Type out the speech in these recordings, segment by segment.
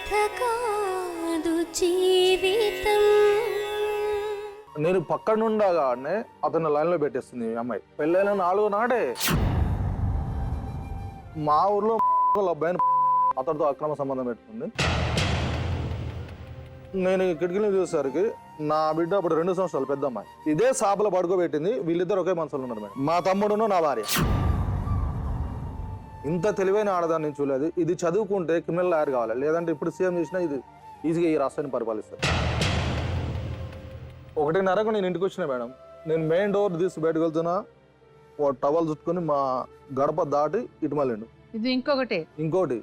కథ కాదు జీవితం. నేను పక్కన ఉండగానే అతను లైన్ లో పెట్టేస్తుంది ఈ అమ్మాయి. పెళ్ళైన 4 నాడే మా ఊర్లో అబ్బాయిని అతడితో అక్రమ సంబంధం పెట్టుకుంది. నేను కిటికీని చూసేసరికి నా బిడ్డ అప్పుడు 2 సంవత్సరాలు పెద్ద అమ్మాయి ఇదే సాపలో పడుకోబెట్టింది. వీళ్ళిద్దరు ఒకే మనసులో ఉన్నారు మేడం. మా తమ్ముడును నా భార్య. ఇంత తెలివైన ఆడదాన్ని నేను చూడలేదు. ఇది చదువుకుంటే క్రిమినల్ లాయర్ కావాలి, లేదంటే ఇప్పుడు సీఎం చేసినా ఇది ఈజీగా ఈ రాష్ట్రాన్ని పరిపాలిస్తారు. 1:30కు నేను ఇంటికి వచ్చిన మేడం. నేను మెయిన్ డోర్ తీసి బయటకు వెళ్తున్నా, ఓ టవల్ చుట్టుకొని మా గడప దాటి ఇటు మళ్ళీ ఇది ఇంకొకటి 8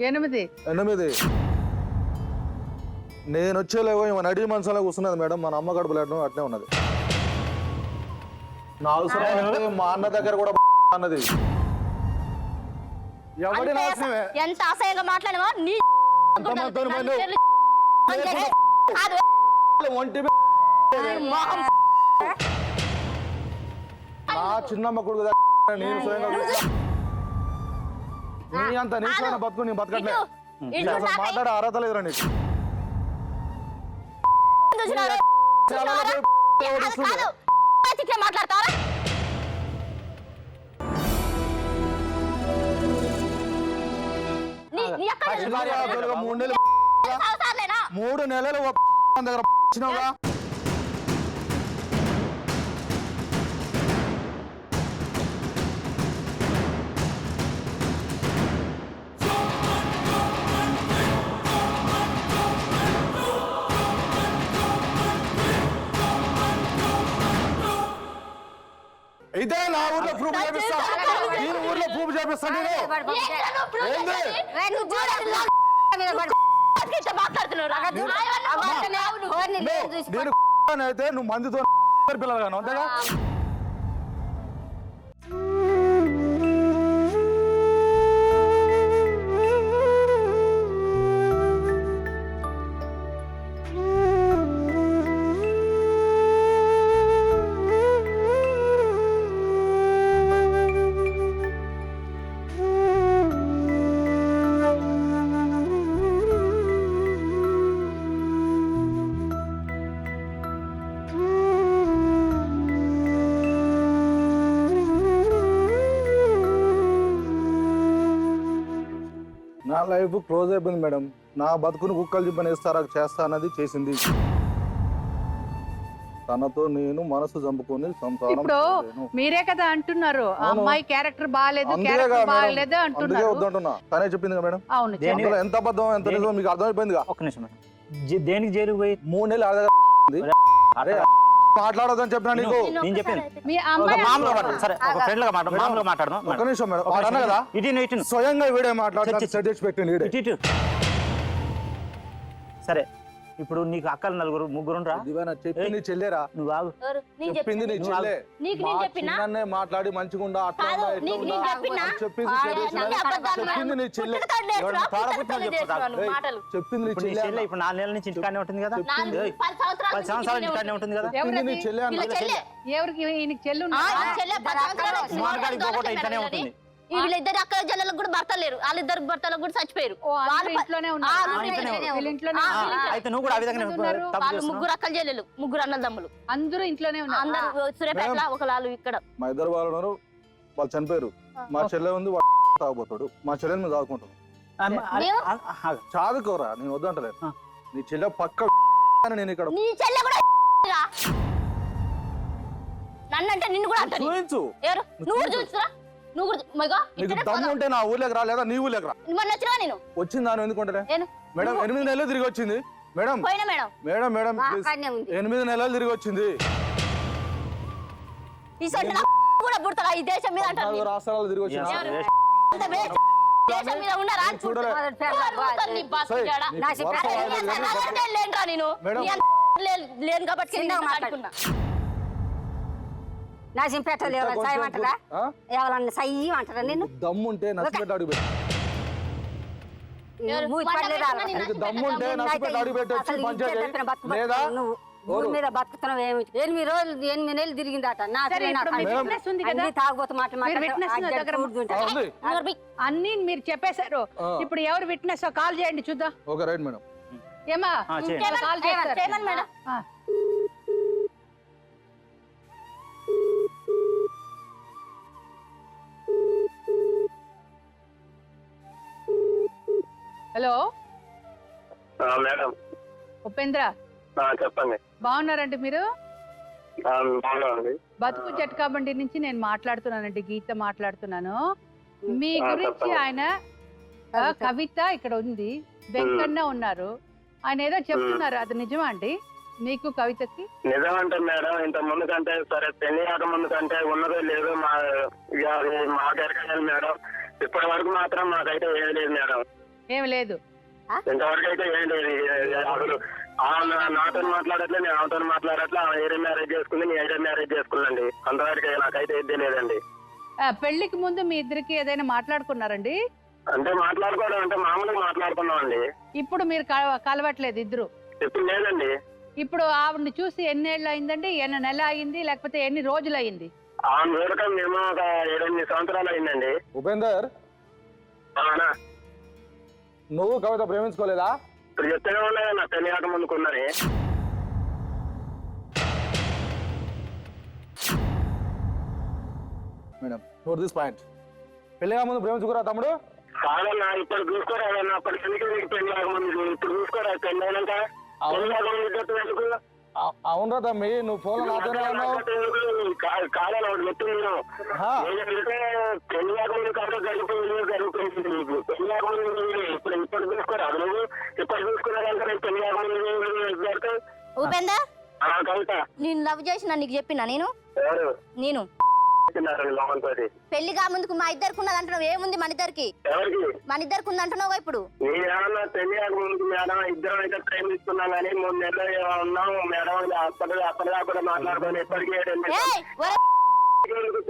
నేను వచ్చేలేవో ఈమె నడి మనసులో కూర్చున్నది మేడం. మన అమ్మ గడప లేటం అట్నే ఉన్నది. నా అవసరం అయితే మా అన్న దగ్గర కూడా అన్నది. ఎవడి నాశనమే ఎంత అసహ్యంగా మాట్లాడవా నీ నా చిన్నమ్మ కొడుకు నేను స్వయంగా నీ అంత నీచమైన బతుకు నేను బతకట్లే. అసలు మాట్లాడే అర్హత లేదురా నీకు. మాట్లాడతారా 3 నెలలు దగ్గర వచ్చినావుగా. ఇదే నా ఊర్లో ప్రూఫ్ చేపిస్తా. నేను ఊర్లో ప్రూఫ్ చేపిస్తాను. నేను అయితే నువ్వు మందితో పిల్లలుగాను అంతేగా. నా లైఫ్ క్లోజ్ అయిపోయింది మేడం. నా బతుకును కుక్కలు జిబ్బని ఇస్తారా చేస్తా అన్నది చేసింది. తనతో నేను మనసు చంపుకొని ఇప్పుడు మీరే కదా అంటున్నారు అమ్మాయి క్యారెక్టర్ బాగాలేదు అంటున్నారు. వద్దంటున్నా తనే చెప్పింది మేడం. అవును, ఎంత అబద్ధం ఎంత నిజం మీకు అర్థమైపోయిందిగా. ఒక్క నిమిషం మేడం. దేనికి జైలు పోయి 3 నెలలు అరే మాట్లాడదని చెప్పినా నీకు. నేను చెప్పాను మీ అమ్మాయి సరే ఒక ఫ్రెండ్ గా మామూలుగా మాట్లాడదాం. ఒక్క నిమిషం మేడం. అన్న కదా ఇటు స్వయంగా వీడియో మాట్లాడి పెట్టండి. ఇటు సరే ఇప్పుడు నీకు అక్కలు 4 3 రా. చెప్పింది చెల్లేరా నువ్వు ఆగు. చెప్పింది నీ చెల్లె. చిన్ననే మాట్లాడి మంచిగుండా అట్లా చెప్పింది నీ చెల్లె. చెప్పింది నీ చెల్లె. ఇప్పుడు 4 నెలల నుంచి ఇంటికానే ఉంటుంది కదా. 10 సంవత్సరాల ఇంటికానే ఉంటుంది కదా. చెప్పింది నీ చెల్లె. ఎవరికి ఈయనకి చెల్లు ఇంట్లోనే ఉంటుంది. వీళ్ళిద్దరు అక్క జల్లలకు కూడా భర్తలు లేరు. వాళ్ళిద్దరు భర్తలకు కూడా చచ్చిపోయారు. అయితే నువ్వు కూడా ఆ విధంగా వాళ్ళు 3 అక్కలు చెల్లెలు, 3 అన్నదమ్ములు అందరూ ఇంట్లోనే ఉన్నారు. అందరూ సూర్యాపేట ఒకళ్ళు ఇక్కడ. మా ఇద్దరు వాళ్ళు ఉన్నారు, వాళ్ళు చనిపోయారు. మా చెల్లె ఉంది, తాగుపోతాడు. మా చెల్లెని మేము తాగుకుంటాం. చాదుకోరా నేను వద్దంటలేదు. నీ చెల్లె పక్క నేను ఇక్కడ నీ చెల్లె కూడా నన్నంటే నిన్ను కూడా అంటాను. చూపించు. నువ్వు చూస్తురా. నీకు దమ్ము ఉంటే నా ఊర్లోకి రా, లేదా నీ ఊర్లోకి రా. నేను వచ్చింది దాని ఎందుకుంటే మేడం 8 నెలలు తిరిగి వచ్చింది మేడం. మేడం మేడం 8 నెలలు తిరిగి వచ్చింది. ఈ దేశం మీద రాష్ట్రాలు తిరిగి వచ్చింది. లేను కాబట్టి నాసింపేట సాయమంటారా? ఎవరన్నా సయ్యి అంటారా? నేను దమ్ముంటే నసిపెట్టి అడుగు పెట్టు. దమ్ముంటే నసిపెట్టి అడుగు పెట్టొచ్చు. ఊరి మీద బతుకుతున్నావు. 8 రోజులు 8 నెలలు తిరిగిందట. తాగుబోతు అన్ని మీరు చెప్పేశారు. ఇప్పుడు ఎవరు విట్నెస్ కాల్ చేయండి చూద్దాం. Okay right madam. ఏమా చేయండి. కాల్ చేస్తారు చేయమని మేడం. ఆ. హలో మేడం ఉపేంద్ర చెప్పండి. బాగున్నారండి మీరు? బాగున్నామండి. బతుకు జట్కా బండి నుంచి నేను మాట్లాడుతున్నానండి, గీత మాట్లాడుతున్నాను. మీ గురించి చెప్పండి. ఆయన కవిత ఇక్కడ ఉంది, వెంకన్న ఉన్నారు, ఆయన ఏదో చెప్తున్నారు, అది నిజమా అండి మీకు కవితకి? నిజమంటే మేడం ఇంత ముందు కంటే సరే పెళ్లి కాక ముందు కంటే ఉన్నదే లేదు మాకెరకాలి మేడం. ఇప్పటి వరకు మాత్రం మాకైతే ఏం లేదు మేడం. ఏం లేదు. ఇంతవరకు అయితే ఏం లేదు. అసలు నాతో మాట్లాడట్లే, నేను ఆమెతో మాట్లాడట్లే. ఆమె ఏరే మ్యారేజ్ చేసుకుంది, నేను ఏరే మ్యారేజ్ చేసుకున్నాండి. అంతవరకు నాకైతే ఏది లేదండి. పెళ్లికి ముందు మీ ఇద్దరికి ఏదైనా మాట్లాడుకున్నారండి? అంటే మాట్లాడుకోవడం అంటే మామూలుగా మాట్లాడుకున్నాం అండి. ఇప్పుడు మీరు కలవట్లేదు ఇద్దరు? ఇప్పుడు లేదండి. ఇప్పుడు ఆవిడ్ని చూసి ఎన్నేళ్ళు అయిందండి? ఎన్ని నెల అయింది లేకపోతే ఎన్ని రోజులు అయింది? ఆ మేరకం మేము ఒక 7-8 సంవత్సరాలు అయిందండి. ఉపేందర్, అవునా? నువ్వు కవిత ప్రేమించుకోలేదా? ఇప్పుడు చెప్తూనే ఉన్నాయి నా పెళ్లి కాక ముందుకున్నది. Madam note this point. పెళ్లిగా ముందు ప్రేమించుకురా తమ్ముడు? కాదన్నా ఇప్పుడు చూసుకోరాదన్నా. అప్పటి ఎందుకు నీకు పెళ్లి కాక ముందు? ఇప్పుడు చూసుకోరా పెళ్లి అయినాక. పెళ్లి కాక ముందు ఇద్దరు ఎందుకు? అవునరా తమ్మి, నువ్వు ఫోన్ నాతోనే ఉన్నావు. కాదన్నా ఒకటి చెప్తుంది నేను. ఆ. ఏంటంటే పెళ్లి కాక ముందు కాక జరుగుతుంది నీకు. పెళ్లి కాక ముందు ఇప్పుడు చూసుకోరా నువ్వు. ఇప్పుడు చూసుకున్నాక నేను పెళ్లి కాక ముందు ఉపేందర్, కవిత నేను లవ్ చేసిన నీకు చెప్పినా నేను? ఎవరు నేను లోపల తోటి పెళ్లి కా ముందుకు మా ఇద్దరికి ఉన్నది అంటున్నావు. ఏముంది మన ఇద్దరికి? ఎవరికి? మన ఇద్దరికి ఉంది అంటున్నావు ఇప్పుడు. నేనేమన్నా పెళ్లి కాక ముందు మేడం ఇద్దరం అయితే ప్రేమిస్తున్నాం కానీ 3 నెలలు ఉన్నాం మేడం. అప్పటిదా కూడా మాట్లాడుకొని ఎప్పటికీ ఏయ్, ఒరే,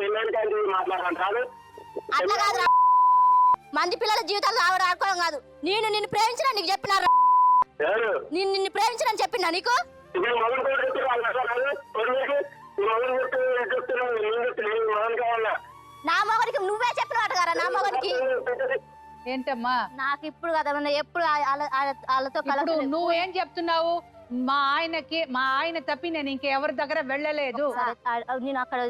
పెళ్ళి కానీ మాట్లాడాలి. అట్లా కాదు. మంది పిల్లల జీవితాలు ఆడుకోవడం కాదు. నిన్ను ప్రేమించిన నీకు చెప్పినా? ఎవరు? నిన్ను ప్రేమించిన చెప్పినా నీకు? ఇప్పుడు మొదలు కూడా చెప్తున్నాను మొదలు కావాలా? నా మొగడికి నువ్వే చెప్పినట్టు కదా. నా మొగడికి ఏంటమ్మా నాకు ఇప్పుడు కదా ఎప్పుడు వాళ్ళతో ఇప్పుడు నువ్వేం చెప్తున్నావు? మా ఆయన తప్పి నేను ఇంకెవరి దగ్గర వెళ్ళలేదు. నేను అక్కడ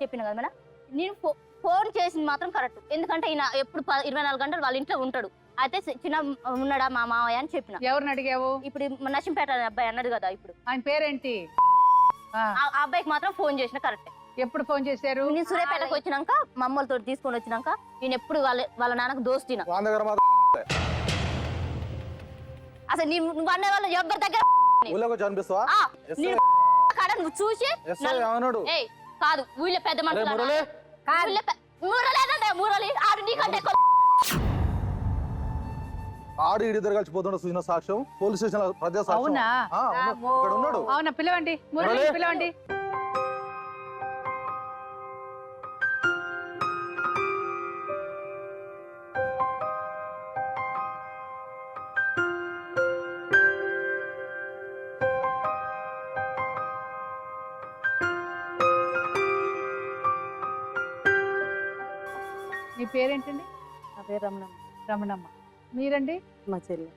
చెప్పిన కదా మేడం. నేను ఫోన్ చేసింది మాత్రం కరెక్ట్. ఎందుకంటే ఈయన ఎప్పుడు 24 గంటలు వాళ్ళ ఇంట్లో ఉంటాడు. అయితే చిన్న ఉన్నాడా మా మావయ్య అని చెప్పిన. ఎవరిని అడిగావు? ఇప్పుడు నర్సింపేట అబ్బాయి అన్నాడు కదా ఇప్పుడు. ఆయన పేరేంటి? ఆ అబ్బాయికి మాత్రం ఫోన్ చేసిన కరెక్ట్. ఎప్పుడు ఫోన్ చేశారు? నేను సూర్యాపేటకు వచ్చినాక మమ్మల్తో తీసుకొని వచ్చినాక నేను ఎప్పుడు వాళ్ళ నాన్నకు దోస్తిన. వాళ్ళ దగ్గర అసలు నువ్వు అనే వాళ్ళు ఎవరి దగ్గర అనిపిస్తావా? నువ్వు చూసి ఏయ్ కాదు ఊళ్ళో పెద్ద మనుషులు మురళి ఆడు నీకంటే ఆడు ఇద్దరు కలిసిపోతుండ చూసిన సాక్ష్యం పోలీస్ స్టేషన్ ప్రజా సాక్ష్యం. అవునా? ఇక్కడ ఉన్నాడు. అవునా? పిలవండి మురళి, పిలవండి. మీ పేరేంటండి? నా పేరు రమణమ్మ. రమణమ్మ. మీరండి? మా చెల్లి.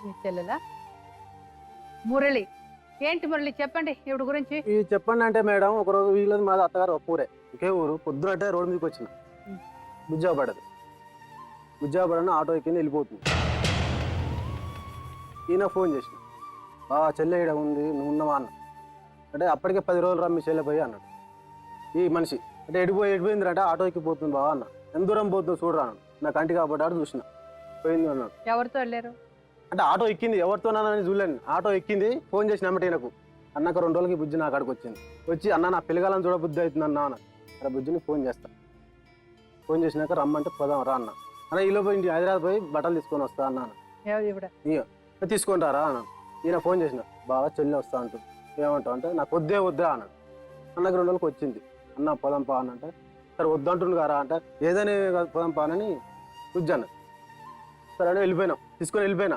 మీ చెల్లెలా? మురళి. ఏంటి మురళి చెప్పండి ఇవిడ గురించి. ఇది చెప్పండి అంటే మేడం, ఒకరోజు వీళ్ళది మాది అత్తగారు ఒక్కూరే, ఒకే ఊరు. పొద్దునట్టే రోడ్డు మీదకి వచ్చిన బుజ్జాపడదు. బుజ్జాపడని ఆటో ఎక్కింది వెళ్ళిపోతుంది. ఈయన ఫోన్ చేసిన, చెల్లె ఈడ ఉంది నువ్వు ఉన్నావా అన్న. అంటే అప్పటికే 10 రోజులు రా మీ చెల్లె పోయి అన్నాడు ఈ మనిషి. అంటే ఎడిపోయింది అంటే ఆటో ఎక్కిపోతుంది బావా అన్న. ఎంత దూరం పోతుందో చూడరా అన్నాడు. నా కంటి కాబట్టి ఆడు చూసిన పోయింది అన్నాడు. ఎవరితో వెళ్ళారు? అంటే ఆటో ఎక్కింది, ఎవరితోనని చూడలేను. ఆటో ఎక్కింది, ఫోన్ చేసిన అమ్మటే నాకు. అన్నాక 2 రోజులకి బుజ్జి నా కాడికి వచ్చింది. వచ్చి అన్న నా పిల్లగాలను చూడ బుద్ధి అవుతుంది అన్న అన్న. అక్కడ బుజ్జిని ఫోన్ చేస్తా. ఫోన్ చేసినాక రమ్మంటే పోదాం రా అన్న. అన్న ఈలోపు ఇంటి హైదరాబాద్ పోయి బట్టలు తీసుకొని వస్తా అన్న. తీసుకొని రారా అన్న. ఈయన ఫోన్ చేసిన, బాగా చెల్లి వస్తా అంటుంది. ఏమంటావు అంటే నాకు వద్దా అన్నాడు. అన్నకు 2 రోజులకు వచ్చింది. అన్న పోదాం పా అని అంటే సరే వద్దంటుండు కారా అంటే ఏదైనా పోదాం పానని బుజ్జి అన్న. సరే అంటే వెళ్ళిపోయినాం, తీసుకొని వెళ్ళిపోయినా.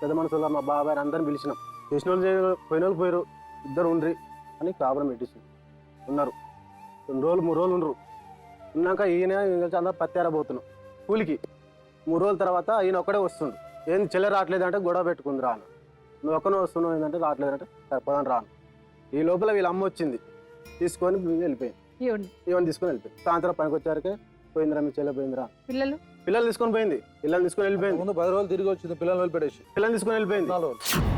పెద్ద మనుషులు మా బాబాయ్ అందరిని పిలిచినాం. చేసిన వాళ్ళు పోయిన వాళ్ళు పోయారు, ఇద్దరు ఉండ్రి అని కాపురం పెట్టించింది. ఉన్నారు 2 రోజులు 3 రోజులు ఉండరు. ఉన్నాక ఈయన అందరూ పత్తి ఆరబోతున్నాం కూలికి. 3 రోజుల తర్వాత ఈయన ఒక్కడే వస్తుండు. ఏంది చెల్లె రావట్లేదు అంటే గొడవ పెట్టుకుంది రాను, నువ్వు ఒక్కనో వస్తున్నావు ఏంటంటే రావట్లేదంటే సరే పదని రాను. ఈ లోపల వీళ్ళ అమ్మ వచ్చింది, తీసుకొని వెళ్ళిపోయింది. ఇవన్నీ తీసుకొని వెళ్ళిపోయింది. సాయంత్రం పనికి వచ్చారకే పోయిందిరా మీ చెల్లె పోయిందిరా. పిల్లలు తీసుకొని పోయింది, పిల్లలు తీసుకొని వెళ్ళిపోయింది. ముందు 10 రోజులు తిరిగి వచ్చింది, పిల్లలు వెళ్ళిపెట్టేసి పిల్లలు తీసుకొని వెళ్ళిపోయింది. 4 రోజులు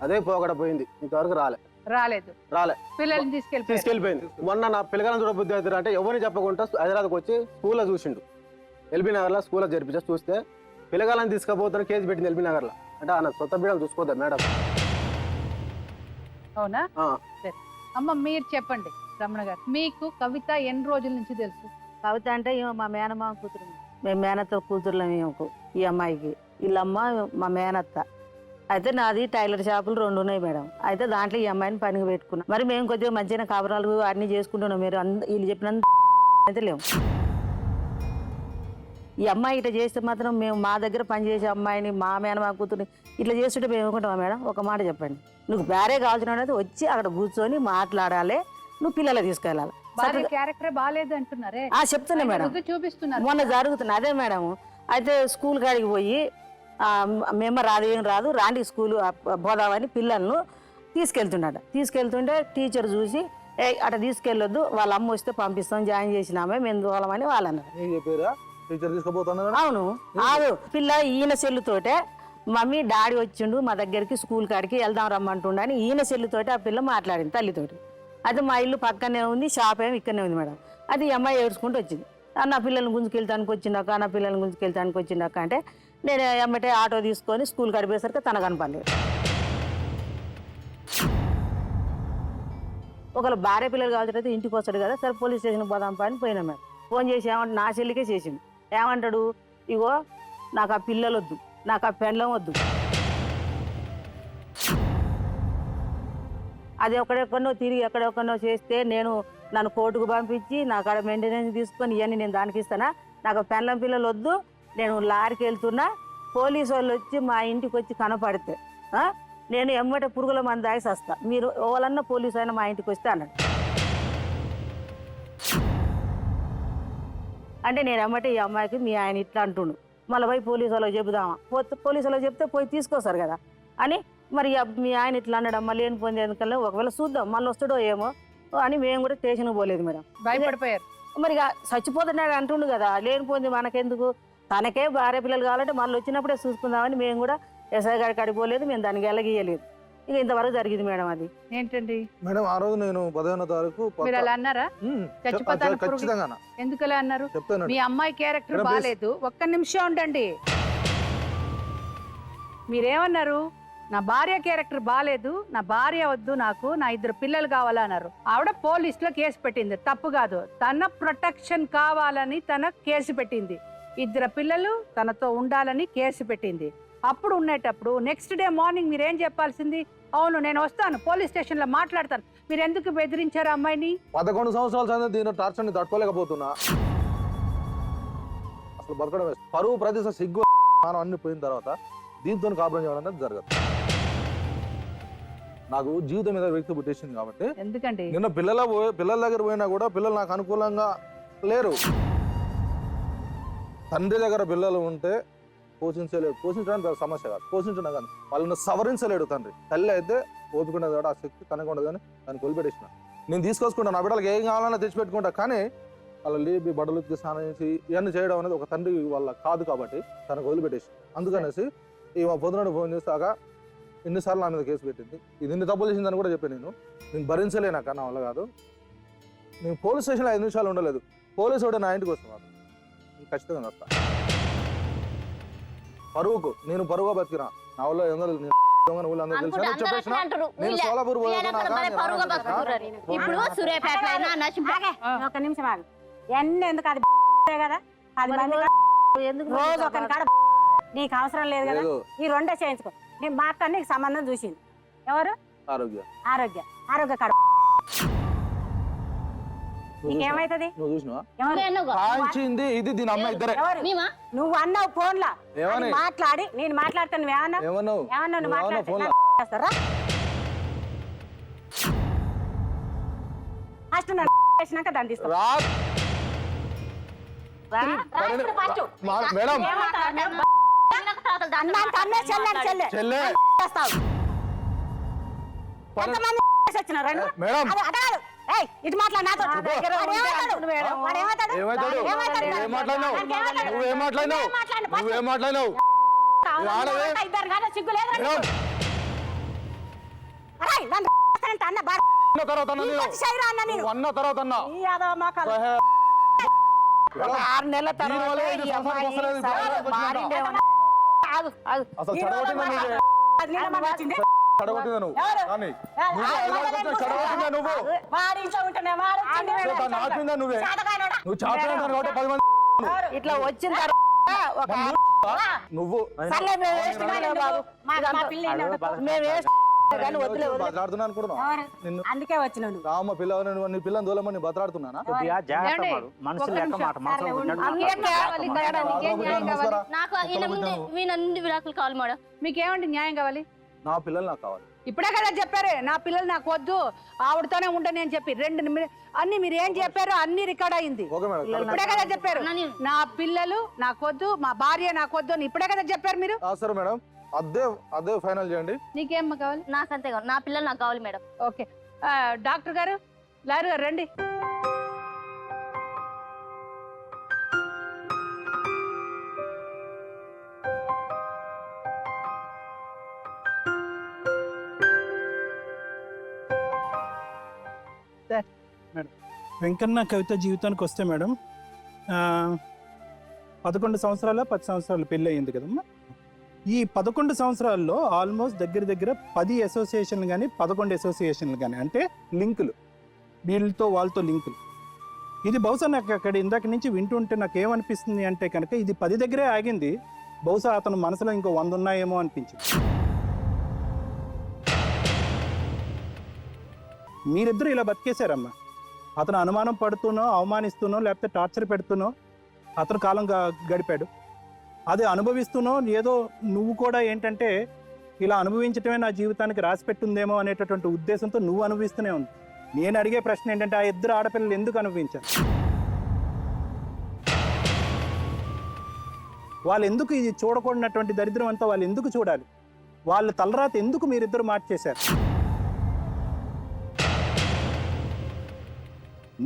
అదే పోగడ పోయింది, ఇంతవరకు రాలేదు పిల్లల్ని తీసుకెళ్ళిపోయింది. మొన్న నా పిల్లగాలను చూడబుద్ధి అవుతారు అంటే ఎవరిని చెప్పకుండా హైదరాబాద్కి వచ్చి స్కూల్లో చూసిండు. ఎల్బీ నగర్లో స్కూల్లో జరిపించా, చూస్తే పిల్లగాలను తీసుకుపోతున్న కేసు పెట్టింది ఎల్బీ నగర్లో. అంటే ఆయన సొంత బిడ్డలు చూసుకోద్దా మేడం? అవునా? సరే అమ్మ మీరు చెప్పండి రమణ గారు, మీకు కవిత ఎన్ని రోజుల నుంచి తెలుసు? కవిత అంటే మా మేనమామ కూతురు, మేము మేనత్త కూతురులం ఈ అమ్మాయికి. వీళ్ళమ్మ మా మేనత్త. అయితే నాది టైలర్ షాపులు 2 ఉన్నాయి మేడం. అయితే దాంట్లో ఈ అమ్మాయిని పనికి పెట్టుకున్నాం. మరి మేము కొద్దిగా మంచిగా కాపురాలు అన్ని చేసుకుంటున్నాం. మీరు వీళ్ళు చెప్పినంత అయితే లేవు. ఈ అమ్మాయి ఇట్లా చేస్తే మాత్రం మేము మా దగ్గర పనిచేసే అమ్మాయిని మా మేనమా కూతుర్ని ఇట్లా చేస్తుంటే మేము ఏమనుకుంటామా మేడం? ఒక మాట చెప్పండి. నువ్వు వేరే కావాల్సిన వచ్చి అక్కడ కూర్చొని మాట్లాడాలి, నువ్వు పిల్లలు తీసుకెళ్ళాలి. క్యారెక్టర్ బాగాలేదు అంటున్నారే? చెప్తున్నా మేడం, చూపిస్తున్నారు మొన్న జరుగుతున్నా అదే మేడం. అయితే స్కూల్ కాడికి పోయి మేము రాదు ఏం రాదు రాండి స్కూలు పోదామని పిల్లలను తీసుకెళ్తుంటే టీచర్ చూసి అట్లా తీసుకెళ్ళొద్దు, వాళ్ళ అమ్మ వస్తే పంపిస్తాం, జాయిన్ చేసినామే మేము దూలమని వాళ్ళు అన్నారు. అవును పిల్ల ఈయన సెల్లుతోటే మమ్మీ డాడీ వచ్చిండు మా దగ్గరికి స్కూల్ కాడికి వెళ్దాం రమ్మంటుండ అని ఈయన సెల్లుతోటి ఆ పిల్ల మాట్లాడింది తల్లితోటి. అది మా ఇల్లు పక్కనే ఉంది, షాప్ ఏమి ఇక్కడనే ఉంది మేడం. అది ఈ అమ్మాయి ఏడ్చుకుంటూ వచ్చింది. నా పిల్లల్ని గుంజుకెళ్తానికి వచ్చిందాక నా పిల్లల్ని గుంజుకెళ్తానికి వచ్చిందాక అంటే నేను ఎమ్మటే ఆటో తీసుకొని స్కూల్ గడిపేసరికి తనకు కనపడలేదు. ఒకవేళ భార్య పిల్లలు కావాల్సి ఇంటికి వస్తాడు కదా, సరే పోలీస్ స్టేషన్కి పోదాం అని పోయినా మేడం. ఫోన్ చేసి ఏమంటే నా చెల్లికే చేసిండు. ఏమంటాడు, ఇగో నాకు ఆ పిల్లలు వద్దు, నాకు ఆ పెండ్లం వద్దు, అది ఎక్కడెక్కడో తిరిగి ఎక్కడెక్కడో చేస్తే నన్ను కోర్టుకు పంపించి నాకు ఆడ మెయింటెనెన్స్ తీసుకొని ఇవన్నీ నేను దానికి ఇస్తానా, నాకు పెండ్లం పిల్లలు వద్దు, నేను లారీకి వెళ్తున్నా, పోలీసు వాళ్ళు వచ్చి మా ఇంటికి వచ్చి కనపడితే నేను ఎమ్మటే పురుగుల మంది దాగి వస్తా, మీరు ఎవరన్నా పోలీసు అయినా మా ఇంటికి వస్తే అన్నాడు. అంటే నేను ఎమ్మటే ఈ అమ్మాయికి మీ ఆయన ఇట్లా అంటుండు, మళ్ళీ పోయి పోలీసు వాళ్ళకి చెబుదామా, పోలీసు వాళ్ళకి చెప్తే పోయి తీసుకొస్తారు కదా అని. మరి మీ ఆయన ఇట్లా అన్నాడు, మళ్ళీ ఏం పొంది ఎందుకల్లా ఒకవేళ చూద్దాం మళ్ళీ వస్తాడో ఏమో అని మేము కూడా స్టేషన్కి పోలేదు మేడం. భయపడిపోయారు. మరి చచ్చిపోతున్నాడు అంటుండు కదా, లేనిపోయింది మనకెందుకు, తనకే భార్య పిల్లలు కావాలంటే మళ్ళీ వచ్చినప్పుడే చూసుకుందామని మేము కూడా ఎస్ఐ గారికి అడిపోలేదు, మేము దానికి వెళ్ళగీయలేదు. ఇక ఇంతవరకు జరిగింది మేడం. అది ఏంటండి మేడం? ఆ రోజు నేను 15వ తారీఖు మీరు అలా అన్నారా? ఖచ్చితంగా. ఎందుకు అలా అన్నారు? చెప్తాను. మీ అమ్మాయి క్యారెక్టర్ బాగాలేదు. ఒక్క నిమిషం ఉండండి. మీరేమన్నారు? నా భార్య క్యారెక్టర్ బాగాలేదు, నా భార్య వద్దు, నాకు నా 2 పిల్లలు కావాలన్నారు. ఆవిడ పోలీసులో కేసు పెట్టింది, తప్పు కాదు. తన ప్రొటెక్షన్ కావాలని తన కేసు పెట్టింది. 2 పిల్లలు తనతో ఉండాలని కేసు పెట్టింది. అప్పుడు ఉండేటప్పుడు నెక్స్ట్ డే మార్నింగ్ మీరేం చెప్పాల్సింది? అవును నేను వస్తాను, పోలీస్ స్టేషన్ లో మాట్లాడతాను. మీరు ఎందుకు బెదిరించారు అమ్మాయిని? 11 సంవత్సరాల దీని టార్చర్ని తట్టుకోలేకపోతున్నా. అసలు బతకడం పరువు ప్రదేశం సిగ్గు మనం అన్ని పోయిన తర్వాత దీంతో కాపురం చేయడం అనేది జరగదు. నాకు జీవితం మీద వ్యక్తి పుట్టేసింది కాబట్టి. ఎందుకండి నిన్న పిల్లల దగ్గర పోయినా కూడా పిల్లలు నాకు అనుకూలంగా లేరు. తండ్రి దగ్గర పిల్లలు ఉంటే పోషించలేడు, పోషించడానికి సమస్య కాదు, పోషించడం కాదు, వాళ్ళని సవరించలేడు తండ్రి. తల్లి అయితే ఓపుకునేది కూడా ఆ శక్తి తనకు ఉండదు, కానీ దాన్ని కొలిపెట్టేసిన. నేను తీసుకొచ్చుకుంటాను, నా బిడ్డలకు ఏం కావాలన్నా తెచ్చిపెట్టుకుంటా, కానీ వాళ్ళ లేపి బట్టలు స్నానం చేసి ఇవన్నీ చేయడం అనేది ఒక తండ్రి వాళ్ళ కాదు కాబట్టి తనకు వదిలిపెట్టేసి. అందుకనేసి ఈ పొద్దున ఫోన్ చేస్తాక ఎన్నిసార్లు నా మీద కేసు పెట్టింది, ఇది ఇన్ని తప్పులు చేసిందని కూడా చెప్పాను. నేను భరించలేనాక నా వల్ల కాదు. నేను పోలీస్ స్టేషన్లో 5 నిమిషాలు ఉండలేదు. పోలీసు వాడు నా ఇంటికి వస్తాను, నేను ఖచ్చితంగా వస్తా. పరువుకు నేను పరువుగా బతికినా, నా వల్ల ఇప్పుడు సూర్యాపేట ఒక నిమిషం ఆగు. ఎన్ని ఎందుకు అది కదా 10 మంది రోజు ఒకరి కాడ నీకు అవసరం లేదు కదా, ఈ 2 చేయించుకో. నేను మా అక్క నీకు సంబంధం చూసింది. ఎవరు? ఆరోగ్య కాడ నీకేమైతుంది? నువ్వు చూసినా ఇది దీని అమ్మ ఇద్దరే. నువ్వు అన్నావు ఫోన్ లా మాట్లాడి, నేను మాట్లాడుతాను. ఏమన్నావు? మాట్లాడతారా ఫస్ట్ చేసినాక దాన్ని తీసుకో. మేడం మాటలు దాంట్లో అన్నాక అన్నే చెల్లె చెల్లె చెల్లె చేస్తావు. ఎంతమంది వచ్చినారు రండి. మేడం అది అడగాలి. ఏయ్, ఇటు మాట్లాడు నాతో. వాడు ఏమవుతాడు? వాడు ఏమవుతాడు? ఏమవుతాడు? ఏమవుతాడు? నువ్వేం మాట్లాడినావు? నాకేమవుతాడు? నువ్వేం మాట్లాడినావు? నువ్వేం మాట్లాడినావు? ఆడవే? ఇద్దరు కాదు, సిగ్గు లేదు రండి. మేడం, అరే, నన్ను చేస్తానంటే అన్న బాగా అన్న తర్వాత అన్న నేను. వచ్చి చేయరా అన్న నేను. నువ్వు అన్న తర్వాత అన్న. ఈ యాదవ మోకాలు. ఒక 6 నెలల తర్వాత దీనివల్ల ఇది ఈ అమ్మాయి సంసారం వస్తలేదు, సరే, బాగా మారిందేమో. ఆగు, ఆగు. అసలు ఈ రోజు చెడగొట్టిందా మన- నువ్వే? అది నీళ్ళ మాట వచ్చింది. చెడగొట్టిందా నువ్వు? ఎవరు? కానీ ఆ నువ్వు చెడగొట్టిందా నువ్వు? వాడి ఇంట్లో ఉంటున్నా వాడు వచ్చింది. చేత నాకిందా నువ్వే? చేతకాయనోడా. నువ్వు చాపేదాన్ని కాబట్టి 10 మంది ఎవరు? ఇట్లా వచ్చిన తర్వాత ఒక నువ్వు సర్లే, మేము వేస్తున్నాంలే బాబు. మా పిల్ల ఈయన ఉండదు. మేము వేస్తున్నాం కానీ వదిలే వదిలే. బతలాడుతున్నా అనుకుంటున్నావు ఎవరు? నిన్ను అందుకే వచ్చినావు నువ్వు. రామ పిల్లవని నువ్వు నీ పిల్లని దూలమని బతలాడుతున్నానా? ఏమండి? మనుషులు లెక్క మాట సర్లే, ఉండు. మీకేం కావాలి మేడం? మీకేం న్యాయం కావాలి? నాకు ఈయన ముందే మీ నుండి విడాకులు కావాలి మేడం. మీకేమండి న్యాయం కావాలి? నా పిల్లలు నాకు కావాలి. ఇప్పుడే కదా చెప్పారు, నా పిల్లలు నాకు వద్దు, ఆవిడతోనే ఉండని అని చెప్పి. అన్ని మీరు ఏం చెప్పారో అన్ని రికార్డ్ అయింది. ఓకే మేడం, ఇప్పుడే కదా చెప్పారు, నన్ను- నా పిల్లలు నాకొద్దు, మా భార్య నాకొద్దు అని ఇప్పుడే కదా చెప్పారు మీరు. సరే మేడం, అదే ఫైనల్ చేయండి. నీకేం కావాలి? నాకంతే కావాలి, నా పిల్లలు నాకు కావాలి మేడం. ఓకే, డాక్టర్ గారు, లాయర్ గారు రండి. వెంకన్న కవిత జీవితానికి వస్తే మేడం 11 సంవత్సరాల 10 సంవత్సరాలు పెళ్ళి అయ్యింది కదమ్మా. ఈ 11 సంవత్సరాల్లో ఆల్మోస్ట్ దగ్గర 10 అసోసియేషన్లు కానీ 11 అసోసియేషన్లు కానీ, అంటే లింకులు, వీళ్ళతో వాళ్ళతో లింకులు. ఇది బహుశా నాకు అక్కడ ఇందాక నుంచి వింటుంటే నాకు ఏమనిపిస్తుంది అంటే కనుక ఇది 10 దగ్గరే ఆగింది. బహుశా అతను మనసులో ఇంకో 100 ఉన్నాయేమో అనిపించింది. మీరిద్దరు ఇలా బతికేశారమ్మా. అతను అనుమానం పడుతూనో, అవమానిస్తూనో, లేకపోతే టార్చర్ పెడుతూనో అతను కాలం గడిపాడు. అది అనుభవిస్తూనో, ఏదో నువ్వు కూడా ఏంటంటే ఇలా అనుభవించటమే నా జీవితానికి రాసి పెట్టుందేమో అనేటటువంటి ఉద్దేశంతో నువ్వు అనుభవిస్తూనే ఉంది. నేను అడిగే ప్రశ్న ఏంటంటే, ఆ ఇద్దరు ఆడపిల్లలు ఎందుకు అనుభవించారు? వాళ్ళు ఎందుకు ఇది చూడకూడనటువంటి దరిద్రం అంతా వాళ్ళు ఎందుకు చూడాలి? వాళ్ళ తలరాత ఎందుకు మీరిద్దరు మార్చేశారు?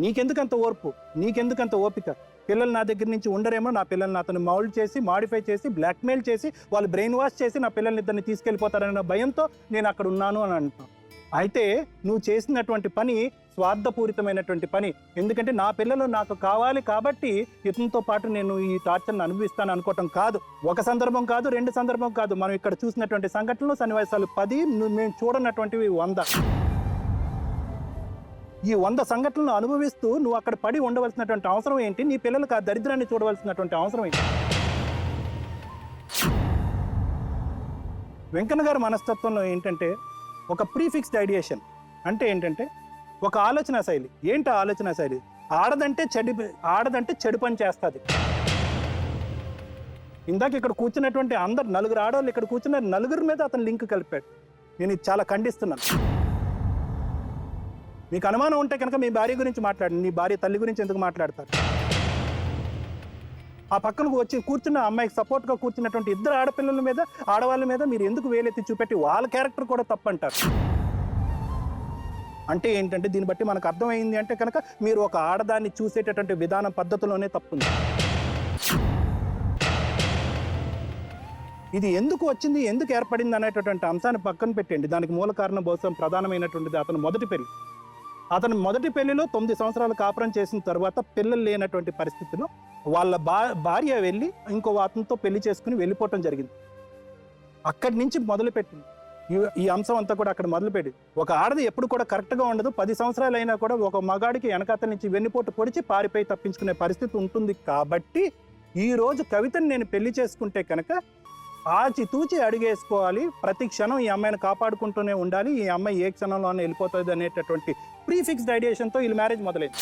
నీకెందుకంత ఓర్పు, నీకెందుకంత ఓపిక? పిల్లలు నా దగ్గర నుంచి ఉండరేమో, నా పిల్లల్ని అతను మౌల్డ్ చేసి, మాడిఫై చేసి, బ్లాక్మెయిల్ చేసి, వాళ్ళు బ్రెయిన్ వాష్ చేసి నా పిల్లల్ని ఇద్దరిని తీసుకెళ్ళిపోతారన్న భయంతో నేను అక్కడ ఉన్నాను అని అంటున్నాను. అయితే నువ్వు చేసినటువంటి పని స్వార్థపూరితమైనటువంటి పని. ఎందుకంటే నా పిల్లలు నాకు కావాలి కాబట్టి ఇతనితో పాటు నేను ఈ టార్చర్ని అనుభవిస్తాను అనుకోవటం కాదు. ఒక సందర్భం కాదు, 2 సందర్భం కాదు. మనం ఇక్కడ చూసినటువంటి సంఘటనలు, సన్నివేశాలు 10, మేము చూడనటువంటివి 100. ఈ 100 సంఘటనలు అనుభవిస్తూ నువ్వు అక్కడ పడి ఉండవలసినటువంటి అవసరం ఏంటి? నీ పిల్లలకు ఆ దరిద్రాన్ని చూడవలసినటువంటి అవసరం ఏంటి? వెంకన్న గారి మనస్తత్వంలో ఏంటంటే ఒక ప్రీఫిక్స్డ్ ఐడియేషన్ అంటే ఏంటంటే ఒక ఆలోచన శైలి. ఏంటి ఆలోచన శైలి? ఆడదంటే చెడు పని చేస్తుంది. ఇందాక ఇక్కడ కూర్చున్నటువంటి అందరు 4 ఆడవాళ్ళు ఇక్కడ కూర్చున్న 4 మీద అతను లింక్ కలిపాడు. నేను ఇది చాలా ఖండిస్తున్నాను. మీకు అనుమానం ఉంటే కనుక మీ భార్య గురించి మాట్లాడండి, నీ భార్య తల్లి గురించి ఎందుకు మాట్లాడతారు? ఆ పక్కనకు వచ్చి కూర్చున్న అమ్మాయికి సపోర్ట్గా కూర్చున్నటువంటి 2 ఆడపిల్లల మీద, ఆడవాళ్ళ మీద మీరు ఎందుకు వేలెత్తి చూపెట్టి వాళ్ళ క్యారెక్టర్ కూడా తప్పంటారు? అంటే ఏంటంటే దీన్ని బట్టి మనకు అర్థమైంది అంటే కనుక మీరు ఒక ఆడదాన్ని చూసేటటువంటి విధానం, పద్ధతిలోనే తప్పుంది. ఇది ఎందుకు వచ్చింది, ఎందుకు ఏర్పడింది అనేటటువంటి అంశాన్ని పక్కన పెట్టండి. దానికి మూల కారణం బహుశా ప్రధానమైనటువంటిది అతను మొదటి పెళ్లి. అతను మొదటి పెళ్లిలో 9 సంవత్సరాలు కాపురం చేసిన తర్వాత పిల్లలు లేనటువంటి పరిస్థితిలో వాళ్ళ భార్య వెళ్ళి ఇంకో అతనితో పెళ్లి చేసుకుని వెళ్ళిపోవటం జరిగింది. అక్కడి నుంచి మొదలుపెట్టింది ఈ అంశం అంతా కూడా. అక్కడ మొదలుపెట్టి ఒక ఆడది ఎప్పుడు కూడా కరెక్ట్గా ఉండదు. 10 సంవత్సరాలు అయినా కూడా ఒక మగాడికి వెనకాతల నుంచి వెన్నుపోటు పొడిచి పారిపోయి తప్పించుకునే పరిస్థితి ఉంటుంది. కాబట్టి ఈ రోజు కవితని నేను పెళ్లి చేసుకుంటే కనుక ఆచితూచి అడిగేసుకోవాలి. ప్రతి క్షణం ఈ అమ్మాయిని కాపాడుకుంటూనే ఉండాలి. ఈ అమ్మాయి ఏ క్షణంలోనే వెళ్ళిపోతుంది అనేటటువంటి ప్రీఫిక్స్డ్ ఐడియేషన్తో ఈ మ్యారేజ్ మొదలైంది.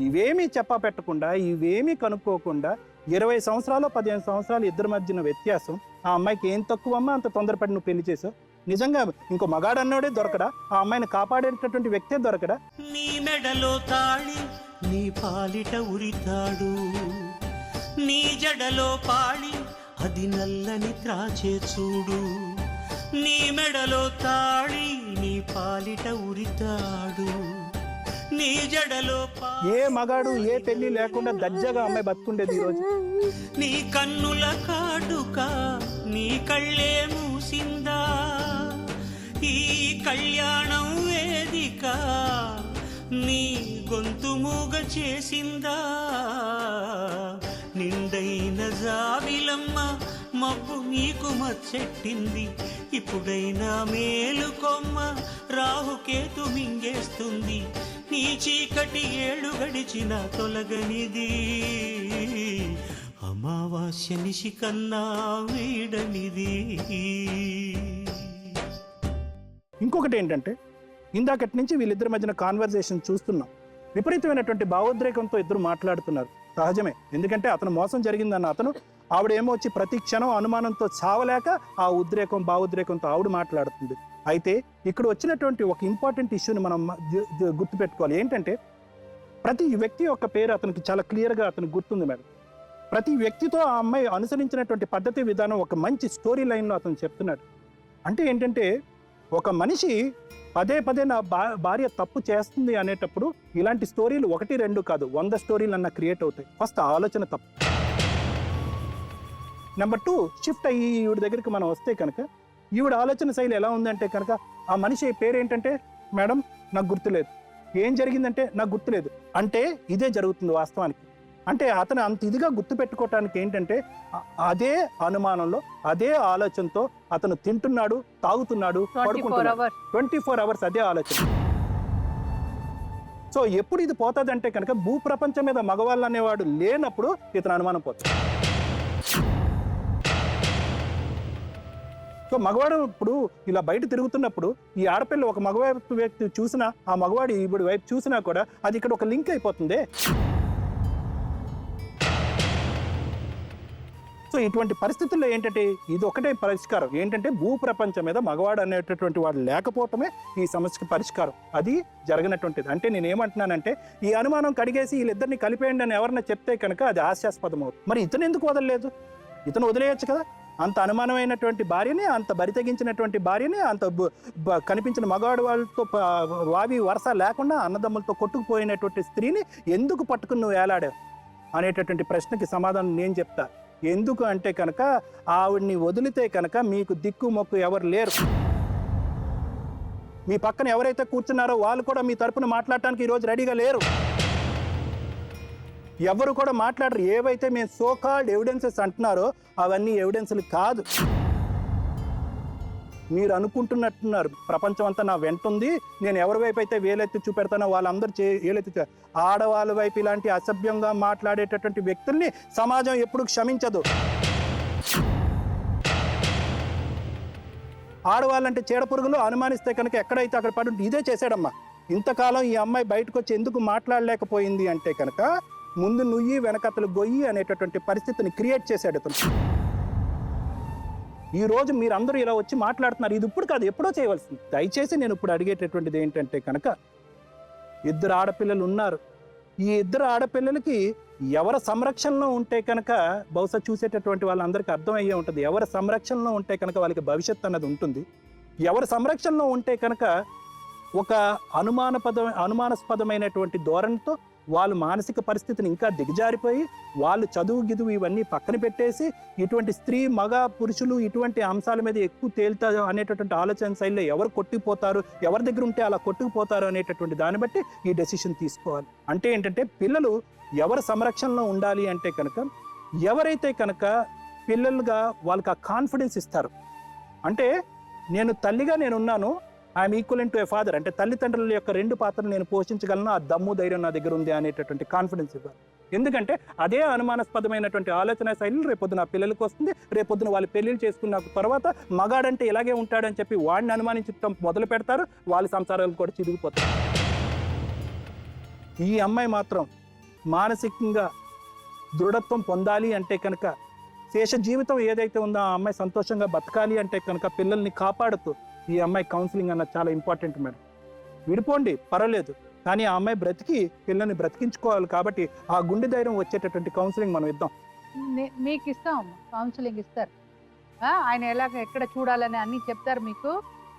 ఇవేమీ చెప్పా పెట్టకుండా, ఇవేమీ కనుక్కోకుండా 20 సంవత్సరాలు 15 సంవత్సరాలు ఇద్దరి మధ్యన వ్యత్యాసం. ఆ అమ్మాయికి ఏం తక్కువ అమ్మా అంత తొందరపడి నువ్వు పెళ్లి చేసావు? నిజంగా ఇంకో మగాడు అన్నోడే దొరకడా? ఆ అమ్మాయిని కాపాడేటటువంటి వ్యక్తే దొరకడా? నీ మెడలో తాళి నీ పాలిట ఉరితాడు, నీ జడలో పాళి అది నల్లని త్రాచే చూడు. నీ మెడలో తాళి నీ పాలిట ఉరితాడు, నీ జడలో ఏ మగాడు ఏ పెళ్లి లేకుండా దర్జాగా అమ్మాయి బతుకుండేది ఈరోజు. నీ కన్నుల కాటుక నీ కళ్ళే మూసిందా, ఈ కళ్యాణం వేదిక నీ గొంతు మూగ చేసిందా. నిండైన జాబిలమ్మ మబ్బు నీకు మచ్చెట్టింది, ఇప్పుడైనా మేలుకొమ్మ రాహుకేతు మింగేస్తుంది. నీ చీకటి ఏళ్ళు గడిచిన తొలగనిది, అమావాస్య నిశి కన్నా వీడనిది. ఇంకొకటి ఏంటంటే, ఇందాకటి నుంచి వీళ్ళిద్దరి మధ్యన కాన్వర్సేషన్ చూస్తున్నాం. విపరీతమైనటువంటి భావోద్రేకంతో ఇద్దరు మాట్లాడుతున్నారు. సహజమే, ఎందుకంటే అతను మోసం జరిగిందన్న అతను, ఆవిడ ఏమో వచ్చి ప్రతి క్షణం అనుమానంతో చావలేక ఆ ఉద్రేకం భావోద్రేకంతో ఆవిడ మాట్లాడుతుంది. అయితే ఇక్కడ వచ్చినటువంటి ఒక ఇంపార్టెంట్ ఇష్యూని మనం గుర్తుపెట్టుకోవాలి. ఏంటంటే, ప్రతి వ్యక్తి యొక్క పేరు అతనికి చాలా క్లియర్గా అతనికి గుర్తుంది మేడం. ప్రతి వ్యక్తితో ఆ అమ్మాయి అనుసరించినటువంటి పద్ధతి విధానం ఒక మంచి స్టోరీ లైన్లో అతను చెప్తున్నాడు. అంటే ఏంటంటే, ఒక మనిషి పదే పదే నా భార్య తప్పు చేస్తుంది అనేటప్పుడు ఇలాంటి స్టోరీలు 1, 2 కాదు 100 స్టోరీలు అన్న క్రియేట్ అవుతాయి. ఫస్ట్ ఆలోచన తప్పు. నెంబర్ 2, షిఫ్ట్ అయ్యి ఈవిడ దగ్గరికి మనం వస్తే కనుక ఈవిడ ఆలోచన శైలి ఎలా ఉందంటే కనుక, ఆ మనిషి పేరు ఏంటంటే, మేడం నాకు గుర్తులేదు, ఏం జరిగిందంటే నాకు గుర్తులేదు అంటే ఇదే జరుగుతుంది వాస్తవానికి. అంటే అతను అంత ఇదిగా గుర్తుపెట్టుకోవటానికి ఏంటంటే, అదే అనుమానంలో అదే ఆలోచనతో అతను తింటున్నాడు, తాగుతున్నాడు, పడుకుంటున్నాడు. 24 అవర్స్ అదే ఆలోచన. సో ఎప్పుడు ఇది పోతుంది అంటే కనుక, భూప్రపంచం మీద మగవాళ్ళు అనేవాడు లేనప్పుడు ఇతను అనుమానం పోతుంది. సో మగవాడు ఇప్పుడు ఇలా బయట తిరుగుతున్నప్పుడు ఈ ఆడపిల్ల ఒక మగవైపు వ్యక్తి చూసినా, ఆ మగవాడు ఇప్పుడు వైపు చూసినా కూడా అది ఇక్కడ ఒక లింక్ అయిపోతుంది. సో ఇటువంటి పరిస్థితుల్లో ఏంటంటే, ఇది ఒకటే పరిష్కారం. ఏంటంటే, భూప్రపంచం మీద మగవాడు అనేటటువంటి వాడు లేకపోవటమే ఈ సమస్యకి పరిష్కారం. అది జరగనటువంటిది. అంటే నేను ఏమంటున్నానంటే, ఈ అనుమానం కడిగేసి వీళ్ళిద్దరిని కలిపేయండి అని ఎవరన్నా చెప్తే కనుక అది హాస్యాస్పదం అవుతుంది. మరి ఇతను ఎందుకు వదలలేదు? ఇతను వదిలేయచ్చు కదా. అంత అనుమానమైనటువంటి భార్యని, అంత బరితెగించినటువంటి భార్యని, అంత కనిపించిన మగవాడు వాళ్ళతో వావి వరస లేకుండా అన్నదమ్ములతో కొట్టుకుపోయినటువంటి స్త్రీని ఎందుకు పట్టుకుని నువ్వు వేలాడావు అనేటటువంటి ప్రశ్నకి సమాధానం నేను చెప్తా. ఎందుకు అంటే కనుక, ఆవిడ్ని వదిలితే కనుక మీకు దిక్కు మొక్కు ఎవరు లేరు. మీ పక్కన ఎవరైతే కూర్చున్నారో వాళ్ళు కూడా మీ తరపున మాట్లాడటానికి ఈరోజు రెడీగా లేరు. ఎవరు కూడా మాట్లాడరు. ఏవైతే మేము సోకాల్డ్ ఎవిడెన్సెస్ అంటున్నారో అవన్నీ ఎవిడెన్స్లు కాదు. మీరు అనుకుంటున్నట్టున్నారు ప్రపంచం అంతా నా వెంట ఉంది, నేను ఎవరి వైపు అయితే వేలెత్తి చూపెడతానో వాళ్ళందరూ వేలెత్తి. ఆడవాళ్ళ వైపు ఇలాంటి అసభ్యంగా మాట్లాడేటటువంటి వ్యక్తుల్ని సమాజం ఎప్పుడు క్షమించదు. ఆడవాళ్ళంటే చీడపురుగులు, అనుమానిస్తే కనుక ఎక్కడైతే అక్కడ పడి ఇదే చేశాడమ్మా. ఇంతకాలం ఈ అమ్మాయి బయటకు వచ్చి ఎందుకు మాట్లాడలేకపోయింది అంటే కనుక, ముందు నుయ్యి వెనకతలు గొయ్యి అనేటటువంటి పరిస్థితిని క్రియేట్ చేశాడు అతను. ఈ రోజు మీరందరూ ఇలా వచ్చి మాట్లాడుతున్నారు. ఇది ఇప్పుడు కాదు, ఎప్పుడో చేయవలసింది. దయచేసి నేను ఇప్పుడు అడిగేటటువంటిది ఏంటంటే కనుక, 2 ఆడపిల్లలు ఉన్నారు. ఈ 2 ఆడపిల్లలకి ఎవరి సంరక్షణలో ఉంటే కనుక, బహుశా చూసేటటువంటి వాళ్ళందరికీ అర్థమయ్యే ఉంటుంది. ఎవరి సంరక్షణలో ఉంటే కనుక వాళ్ళకి భవిష్యత్తు అన్నది ఉంటుంది. ఎవరి సంరక్షణలో ఉంటే కనుక ఒక అనుమానాస్పదమైనటువంటి ధోరణితో వాళ్ళు మానసిక పరిస్థితిని ఇంకా దిగజారిపోయి, వాళ్ళు చదువు గిదువు ఇవన్నీ పక్కన పెట్టేసి, ఇటువంటి స్త్రీ మగ పురుషులు ఇటువంటి అంశాల మీద ఎక్కువ తేలుతారు అనేటటువంటి ఆలోచన శైలిలో ఎవరు కొట్టుకుపోతారు, ఎవరి దగ్గర ఉంటే అలా కొట్టుకుపోతారు అనేటటువంటి దాన్ని బట్టి ఈ డెసిషన్ తీసుకోవాలి. అంటే ఏంటంటే, పిల్లలు ఎవరి సంరక్షణలో ఉండాలి అంటే కనుక, ఎవరైతే కనుక పిల్లలుగా వాళ్ళకి ఆ కాన్ఫిడెన్స్ ఇస్తారు. అంటే నేను తల్లిగా నేనున్నాను, I'm equivalent to A father, అంటే తల్లిదండ్రుల యొక్క 2 పాత్రలు నేను పోషించగలను, ఆ దమ్ము ధైర్యం నా దగ్గర ఉంది అనేటటువంటి కాన్ఫిడెన్స్ ఇవ్వాలి. ఎందుకంటే అదే అనుమానాస్పదమైనటువంటి ఆలోచన శైలి రేపొద్దున ఆ పిల్లలకు వస్తుంది. రేపొద్దున వాళ్ళు పెళ్లిళ్ళు చేసుకున్న తర్వాత మగాడంటే ఇలాగే ఉంటాడని చెప్పి వాడిని అనుమానించడం మొదలు పెడతారు. వాళ్ళ సంసారాలు కూడా చిరిగిపోతాయి. ఈ అమ్మాయి మాత్రం మానసికంగా దృఢత్వం పొందాలి అంటే కనుక, శేష జీవితం ఏదైతే ఉందో ఆ అమ్మాయి సంతోషంగా బతకాలి అంటే కనుక, పిల్లల్ని కాపాడుతూ ఈ అమ్మాయి కౌన్సిలింగ్ అన్నది చాలా ఇంపార్టెంట్ మేడం. విడిపోండి పర్వాలేదు, కానీ ఆ అమ్మాయి బ్రతికి పిల్లల్ని బ్రతికించుకోవాలి. కాబట్టి ఆ గుండె ధైర్యం వచ్చేటటువంటి కౌన్సిలింగ్ మనం ఇద్దాం. మీకు ఇస్తాం కౌన్సిలింగ్ ఇస్తారు. ఆయన ఎక్కడ చూడాలని అన్ని చెప్తారు మీకు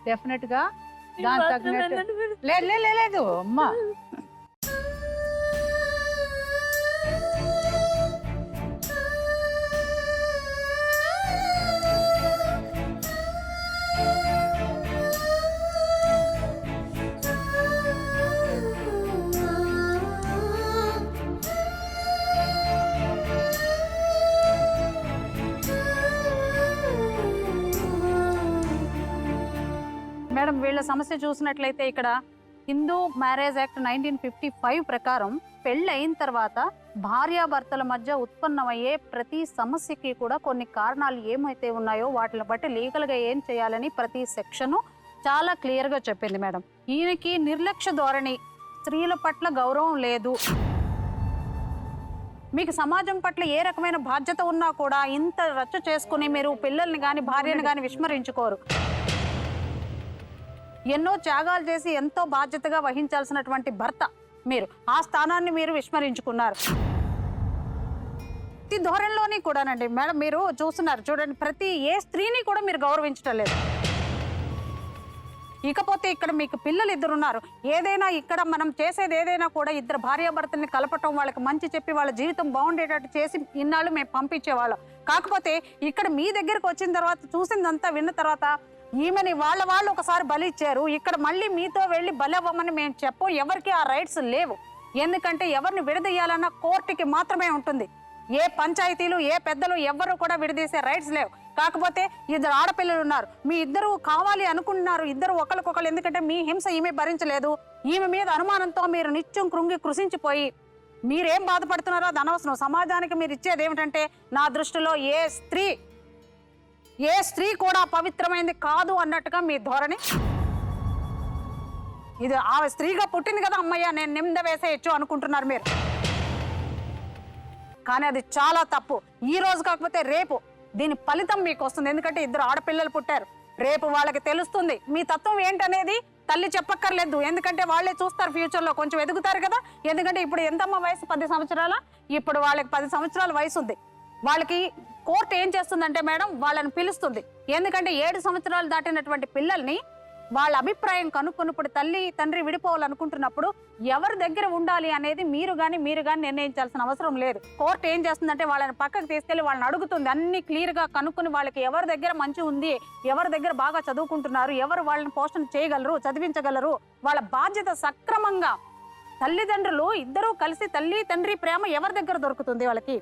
డెఫినెట్ గా. దాని తగినట్టు లేదు అమ్మా. మేడం వీళ్ళ సమస్య చూసినట్లయితే ఇక్కడ హిందూ మ్యారేజ్ యాక్ట్ 1955 ప్రకారం పెళ్ళి అయిన తర్వాత భార్యాభర్తల మధ్య ఉత్పన్నమయ్యే ప్రతి సమస్యకి కూడా కొన్ని కారణాలు ఏమైతే ఉన్నాయో వాటిని బట్టి లీగల్గా ఏం చేయాలని ప్రతి సెక్షను చాలా క్లియర్గా చెప్పింది మేడం. ఈయనకి నిర్లక్ష్య ధోరణి, స్త్రీల పట్ల గౌరవం లేదు, మీకు సమాజం పట్ల ఏ రకమైన బాధ్యత ఉన్నా కూడా ఇంత రచ్చ చేసుకుని మీరు పిల్లల్ని కానీ భార్యను కానీ విస్మరించుకోరు. ఎన్నో త్యాగాలు చేసి ఎంతో బాధ్యతగా వహించాల్సినటువంటి భర్త మీరు, ఆ స్థానాన్ని మీరు విస్మరించుకున్నారు. ప్రతి ధోరణిలోని కూడానండి మేడం మీరు చూస్తున్నారు చూడండి, ప్రతి ఏ స్త్రీని కూడా మీరు గౌరవించడం లేదు. ఇకపోతే ఇక్కడ మీకు పిల్లలు ఇద్దరున్నారు, ఏదైనా ఇక్కడ మనం చేసేది ఏదైనా కూడా ఇద్దరు భార్యాభర్తల్ని కలపటం, వాళ్ళకి మంచి చెప్పి వాళ్ళ జీవితం బాగుండేటట్టు చేసి ఇన్నాళ్ళు మేము పంపించేవాళ్ళం. కాకపోతే ఇక్కడ మీ దగ్గరకు వచ్చిన తర్వాత చూసిందంతా విన్న తర్వాత ఈమెని వాళ్ళు ఒకసారి బలి ఇచ్చారు, ఇక్కడ మళ్ళీ మీతో వెళ్ళి బలి అవ్వమని మేము చెప్పం. ఎవరికి ఆ రైట్స్ లేవు. ఎందుకంటే ఎవరిని విడదీయాలన్నా కోర్టుకి మాత్రమే ఉంటుంది. ఏ పంచాయతీలు ఏ పెద్దలు ఎవ్వరు కూడా విడదీసే రైట్స్ లేవు. కాకపోతే ఇద్దరు ఆడపిల్లలు ఉన్నారు, మీ ఇద్దరు కావాలి అనుకుంటున్నారు, ఇద్దరు ఒకరికొకరు, ఎందుకంటే మీ హింస ఈమె భరించలేదు, ఈమె మీద అనుమానంతో మీరు నిత్యం కృంగి కృషించిపోయి మీరేం బాధపడుతున్నారో అది అనవసరం. సమాజానికి మీరు ఇచ్చేది ఏమిటంటే నా దృష్టిలో ఏ స్త్రీ కూడా పవిత్రమైనది కాదు అన్నట్టుగా మీ ధోరణి. ఇది ఆమె స్త్రీగా పుట్టింది కదా అమ్మయ్య నేను నింద వేసేయచ్చు అనుకుంటున్నారు మీరు, కానీ అది చాలా తప్పు. ఈ రోజు కాకపోతే రేపు దీని ఫలితం మీకు వస్తుంది. ఎందుకంటే ఇద్దరు ఆడపిల్లలు పుట్టారు, రేపు వాళ్ళకి తెలుస్తుంది మీ తత్వం ఏంటనేది. తల్లి చెప్పక్కర్లేదు, ఎందుకంటే వాళ్ళే చూస్తారు ఫ్యూచర్లో, కొంచెం ఎదుగుతారు కదా. ఎందుకంటే ఇప్పుడు ఎంతమ్మ వయసు 10 సంవత్సరాల, ఇప్పుడు వాళ్ళకి 10 సంవత్సరాల వయసు ఉంది. వాళ్ళకి కోర్టు ఏం చేస్తుందంటే మేడం వాళ్ళని పిలుస్తుంది. ఎందుకంటే 7 సంవత్సరాలు దాటినటువంటి పిల్లల్ని వాళ్ళ అభిప్రాయం కనుక్కున్నప్పుడు తల్లి తండ్రి విడిపోవాలనుకుంటున్నప్పుడు ఎవరి దగ్గర ఉండాలి అనేది మీరు కానీ నిర్ణయించాల్సిన అవసరం లేదు. కోర్టు ఏం చేస్తుందంటే వాళ్ళని పక్కకు తీసుకెళ్లి వాళ్ళని అడుగుతుంది, అన్ని క్లియర్గా కనుక్కుని వాళ్ళకి ఎవరి దగ్గర మంచి ఉంది, ఎవరి దగ్గర బాగా చదువుకుంటున్నారు, ఎవరు వాళ్ళని పోషణ చేయగలరు, చదివించగలరు, వాళ్ళ బాధ్యత సక్రమంగా తల్లిదండ్రులు ఇద్దరూ కలిసి తల్లి తండ్రి ప్రేమ ఎవరి దగ్గర దొరుకుతుంది వాళ్ళకి,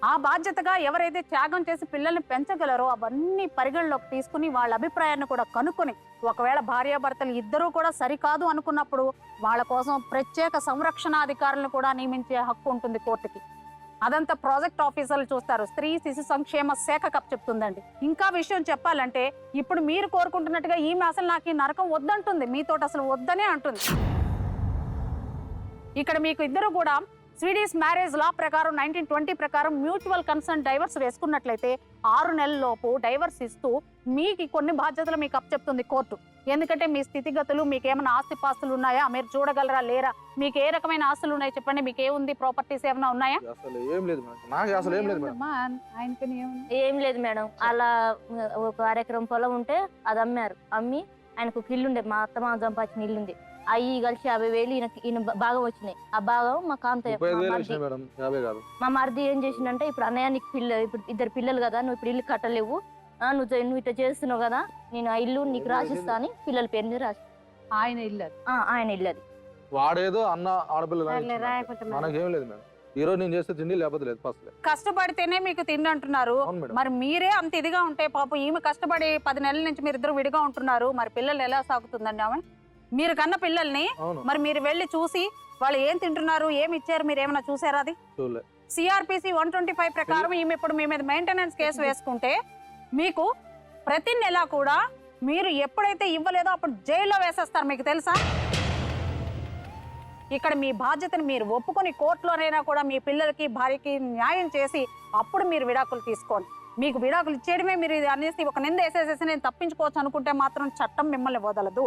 ఆ బాధ్యతగా ఎవరైతే త్యాగం చేసి పిల్లల్ని పెంచగలరో అవన్నీ పరిగణలోకి తీసుకుని వాళ్ళ అభిప్రాయాన్ని కూడా కనుక్కొని, ఒకవేళ భార్యాభర్తలు ఇద్దరూ కూడా సరికాదు అనుకున్నప్పుడు వాళ్ళ కోసం ప్రత్యేక సంరక్షణాధికారులను కూడా నియమించే హక్కు ఉంటుంది కోర్టుకి. అదంతా ప్రాజెక్ట్ ఆఫీసర్లు చూస్తారు, స్త్రీ శిశు సంక్షేమ శాఖ చెప్తుందండి. ఇంకా విషయం చెప్పాలంటే ఇప్పుడు మీరు కోరుకుంటున్నట్టుగా ఈమె అసలు నాకు ఈ నరకం వద్దంటుంది, మీతో అసలు వద్దనే అంటుంది. ఇక్కడ మీకు ఇద్దరు కూడా స్వీడిష్ మ్యారేజ్ లా ప్రకారం 1920 ప్రకారం మ్యూచువల్ కన్సర్న్ డైవర్స్ వేసుకున్నట్లయితే 6 నెలల్లోపు డైవర్స్ ఇస్తూ మీకు కొన్ని బాధ్యతలు మీకు అప్పచెప్తుంది కోర్టు. ఎందుకంటే మీ స్థితిగతులు, మీకు ఏమైనా ఆస్తిపాస్తులు ఉన్నాయా, మీరు చూడగలరా లేరా, మీకు ఏ రకమైన ఆస్తులు ఉన్నాయి చెప్పండి, మీకు ఏముంది, ప్రాపర్టీస్ ఏమైనా ఉన్నాయా? ఏం లేదు మేడం. అలా ఒక 1 ఎకరం పొలం ఉంటే అది అమ్మారు. అమ్మి ఆయనకు ఒక ఇల్లుండే, మా అత్త మామ సంపాదించిన ఇల్లుంది, అవి కలిసి 50,000 ఈయన భాగం వచ్చినాయి. ఆ భాగం మా కాంతయ్య మా మరిది ఏం చేసిందంటే, ఇప్పుడు అన్నయ్య నీకు ఇప్పుడు 2 పిల్లలు కదా, నువ్వు ఇప్పుడు ఇల్లు కట్టలేవు, నువ్వు ఇట్లా చేస్తున్నావు కదా, నేను ఆ ఇల్లు నీకు రాసిస్తా అని పిల్లల పేరు మీద రాసి ఆయన ఇల్లు అది వాడేదో అన్న ఆడపిల్ల మనకేం లేదు మేడం. ఈ రోజు నేను చేస్తే తిండి లేకపోతే లేదు. ఫస్ట్ కష్టపడితేనే మీకు తిండి అంటున్నారు, మరి మీరే అంత ఇదిగా ఉంటే పాపం ఈమె కష్టపడి 10 నెలల నుంచి మీరు ఇద్దరు విడిగా ఉంటున్నారు, మరి పిల్లలు ఎలా సాగుతుందండి ఆమె? మీరు కన్న పిల్లల్ని మరి మీరు వెళ్ళి చూసి వాళ్ళు ఏం తింటున్నారు, ఏమి ఇచ్చారు, మీరు ఏమైనా చూసారా? అది సిఆర్పిసి 125 ప్రకారం ఈమె ఇప్పుడు మీ మీద మెయింటెనెన్స్ కేసు వేసుకుంటే మీకు ప్రతి నెల కూడా మీరు ఎప్పుడైతే ఇవ్వలేదో అప్పుడు జైల్లో వేసేస్తారు, మీకు తెలుసా? ఇక్కడ మీ బాధ్యతను మీరు ఒప్పుకొని కోర్టులోనైనా కూడా మీ పిల్లలకి భార్యకి న్యాయం చేసి అప్పుడు మీరు విడాకులు తీసుకోండి. మీకు విడాకులు ఇచ్చేయడమే మీరు ఇది అనేసి ఒక నింద వేసేసేసి నేను తప్పించుకోవచ్చు అనుకుంటే మాత్రం చట్టం మిమ్మల్ని వదలదు.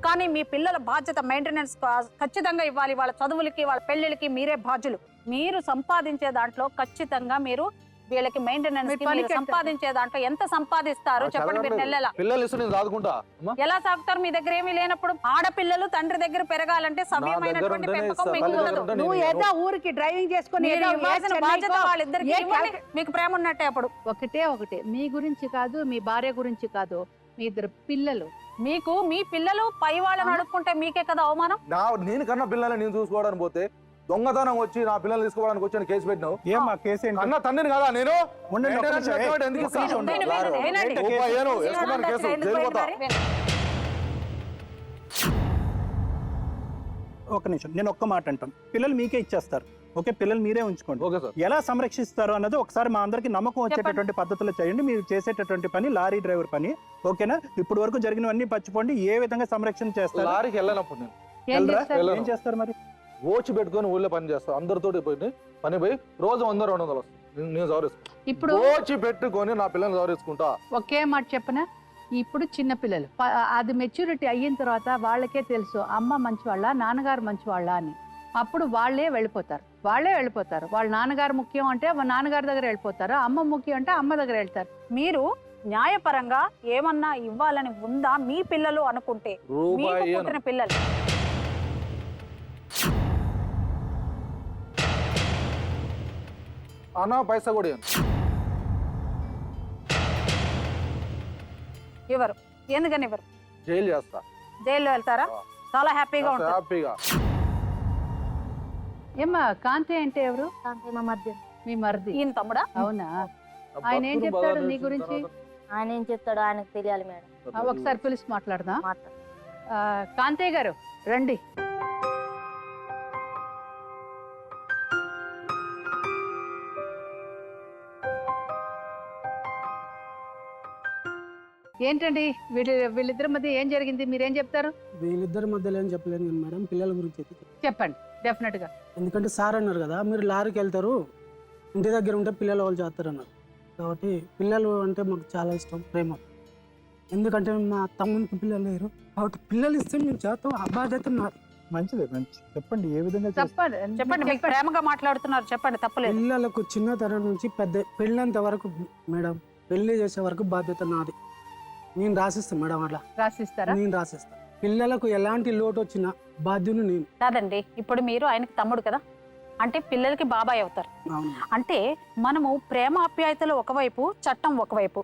కానీ మీ పిల్లల బాధ్యత మెయింటెనెన్స్ ఖచ్చితంగా ఇవ్వాలి. వాళ్ళ చదువులకి వాళ్ళ పెళ్లిళ్ళకి మీరే బాధ్యులు. మీరు సంపాదించే దాంట్లో ఖచ్చితంగా మీరు వీళ్ళకి మెయింటెనెన్స్ సంపాదించే దాంట్లో ఎంత సంపాదిస్తారు చెప్పండి మీరు నెలలా? పిల్లలు ఇస్తే నేను చదువుకుంటా అమ్మా. ఎలా సాగుతారు మీ దగ్గర ఏమీ లేనప్పుడు? ఆడపిల్లలు తండ్రి దగ్గర పెరగాలంటే సవ్యమైనటువంటి పెంపకం మీకు ఉండదు. నువ్వు ఏదో ఊరికి డ్రైవింగ్ చేసుకుని ఇవ్వాల్సిన బాధ్యత వాళ్ళిద్దరికి ఇవ్వండి. మీకు ప్రేమ ఉన్నట్టే అప్పుడు. ఒకటే మీ గురించి కాదు, మీ భార్య గురించి కాదు, మీ ఇద్దరు పిల్లలు. మీకు మీ పిల్లలు పై వాళ్ళని అడుక్కుంటే మీకే కదా అవమానం. నేను కన్నా పిల్లల్ని నేను చూసుకోవడానికి పోతే దొంగతనం వచ్చి నా పిల్లల్ని తీసుకోవడానికి వచ్చి కేసు పెట్టినావు. ఏమా కేసు ఏంటి? అన్న తండ్రిని కదా నేను. ఉండండి, ఒక్క నిమిషం. ఎందుకు ఇస్తా? వినండి. రూపాయి ఏను, వేసుకున్నాను కేసు, జైలు పోతా. ఒక నిమిషం, నేను ఒక్క మాట అంటాను. పిల్లలు మీకే ఇచ్చేస్తారు, ఓకే? పిల్లలు మీరే ఉంచుకోండి. Okay sir. ఎలా సంరక్షిస్తారు అన్నది ఒకసారి మా అందరికి నమ్మకం వచ్చేటటువంటి పద్ధతిలో చేయండి. మీరు చేసేటటువంటి పని లారీ డ్రైవర్ పని, ఓకేనా? ఇప్పుడు వరకు జరిగినవన్నీ పచ్చిపోండి. ఏ విధంగా సంరక్షణ చేస్తారు? లారీకి వెళ్ళినప్పుడు నేను ఏం చేస్తారు మరి? ఓచి పెట్టుకొని ఊళ్ళో పని చేస్తాను. అందరితోటి పని పోయి రోజు 100-200 వస్తుంది. నేను సవరించుకుంటా. ఇప్పుడు ఓచి పెట్టుకొని నా పిల్లల్ని సవరించుకుంటా. ఒకే మాట చెప్పనా, ఇప్పుడు చిన్న పిల్లలు అది మెచ్యూరిటీ అయిన తర్వాత వాళ్ళకే తెలుసు అమ్మ మంచివాళ్ళ, నాన్నగారు మంచివాళ్ళ అని. అప్పుడు వాళ్ళే వెళ్ళిపోతారు. వాళ్ళ నాన్నగారు ముఖ్యం అంటే నాన్నగారి దగ్గర వెళ్ళిపోతారు, అమ్మ ముఖ్యం అంటే అమ్మ దగ్గర వెళ్తారు. మీరు న్యాయపరంగా ఏమన్నా ఇవ్వాలని ఉందా మీ పిల్లలు అనుకుంటే? మీకు పుట్టిన పిల్లలు అన్న పైసా కూడా ఇవ్వరు. ఎందుకని ఇవ్వరు? జైలు చేస్తా. జైల్లో వెళ్తారా? చాలా హ్యాపీగా ఉంటారు. హ్యాపీగా. ఏమ్మా కాంతి అంటే ఎవరు? మా మధ్య మీ మరిది. ఈయన తమ్ముడా? అవునా? ఆయన ఏం చెప్తాడు నీ గురించి? ఆయన ఏం చెప్తాడో ఆయనకు తెలియాలి మేడం. ఒకసారి పిలిచి మాట్లాడదాం. కాంతయ్య గారు రండి. ఏంటండి వీళ్ళిద్దరి మధ్య ఏం జరిగింది? మీరేం చెప్తారు? వీళ్ళిద్దరి మధ్యలో ఏం చెప్పలేదు కానీ మేడం, పిల్లల గురించి చెప్పండి డెఫినెట్ గా. ఎందుకంటే సార్ అన్నారు కదా, మీరు లారీకి వెళ్తారు, ఇంటి దగ్గర ఉంటే పిల్లలు వాళ్ళు చేస్తారు అన్నారు. కాబట్టి పిల్లలు అంటే మాకు చాలా ఇష్టం, ప్రేమ. ఎందుకంటే మా తమ్మునికి పిల్లలు లేరు, కాబట్టి పిల్లలు ఇస్తే మేము చేస్తాం. ఆ బాధ్యత నాది. మంచిది, చెప్పండి ఏ విధంగా చెప్పండి. మీకు ప్రేమగా మాట్లాడుతున్నారు, చెప్పండి, తప్పలేదు. పిల్లలకు చిన్నతనం నుంచి పెళ్ళంత వరకు మేడం, పెళ్లి చేసే వరకు బాధ్యత నాది. నేను రాసిస్తాను మేడం. అట్లా రాసిస్తారా? నేను రాసిస్తాను. పిల్లలకు ఎలాంటి లోటు వచ్చినా బాధ్యుని నేను. కాదండి, ఇప్పుడు మీరు ఆయనకి తమ్ముడు కదా, అంటే పిల్లలకి బాబాయ్ అవుతారు. అంటే మనము ప్రేమ ఆప్యాయతలు ఒకవైపు, చట్టం ఒకవైపు.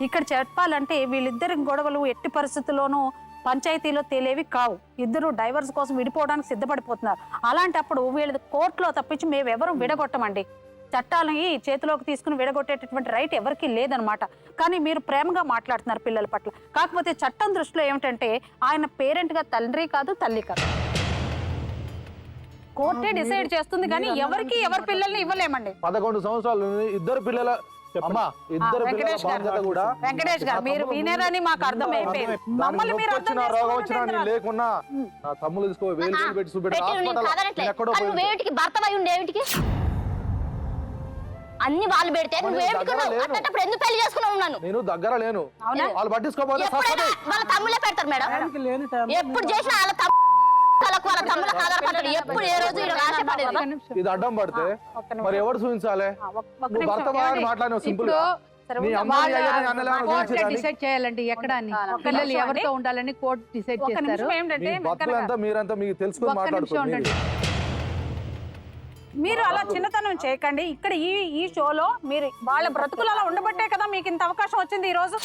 ఇక్కడ చెప్పాలంటే వీళ్ళిద్దరి గొడవలు ఎట్టి పరిస్థితుల్లోనూ పంచాయతీలో తేలేవి కావు. ఇద్దరు డైవర్స్ కోసం విడిపోవడానికి సిద్ధపడిపోతున్నారు. అలాంటప్పుడు వీళ్ళది కోర్టులో తప్పించి మేమెవరూ విడగొట్టమండి. చట్టాలని చేతిలోకి తీసుకుని విడగొట్టేటటువంటి రైట్ ఎవరికీ లేదనమాట. కానీ మీరు ప్రేమగా మాట్లాడుతున్నారు పిల్లల పట్ల. కాకపోతే చట్టం దృష్టిలో ఏమిటంటే ఆయన పేరెంట్గా తండ్రి కాదు, తల్లి కాదు. కోర్టే డిసైడ్ చేస్తుంది, కానీ ఎవరికి ఎవరి పిల్లల్ని ఇవ్వలేమండి. 11 సంవత్సరాలు ఇద్దరు పిల్లల అమ్మా, ఇద్దరు పిల్లల బాధ్యత కూడా. వెంకటేష్ గారు మీరు వినేరని మాకు అర్థమైపోయింది. మమ్మల్ని మీరు అర్థం రోగం వచ్చినా నేను లేకున్నా నా తమ్ములు తీసుకో వేలు పెట్టి చూపెట్టి ఎక్కడో భర్త ఉండేవిటికి అన్ని వాళ్ళు పెడితే ఎందుకు పెళ్లి చేసుకున్నావు? నన్ను నేను దగ్గర లేను, వాళ్ళు పట్టించుకోకపోతే వాళ్ళ తమ్ములే పెడతారు మేడం. ఎప్పుడు చేసినా వాళ్ళ తమ్ములకు ఆధారపడతాడు. ఎప్పుడు ఏ రోజు ఇది అడ్డం పడితే మరి ఎవరు చూపించాలి? భర్త మాట్లాడిన సింపుల్ డిసైడ్ చేయాలండి ఎక్కడ పిల్లలు ఎవరితో ఉండాలని కోర్టు డిసైడ్ చేస్తారు. మీరంతా మీకు తెలుసుకుని మాట్లాడుకోండి. మీరు అలా చిన్నతనం చేయకండి. ఇక్కడ ఈ షోలో మీరు వాళ్ళ బ్రతుకులు అలా ఉండబట్టే కదా మీకు ఇంత అవకాశం వచ్చింది. ఈ రోజు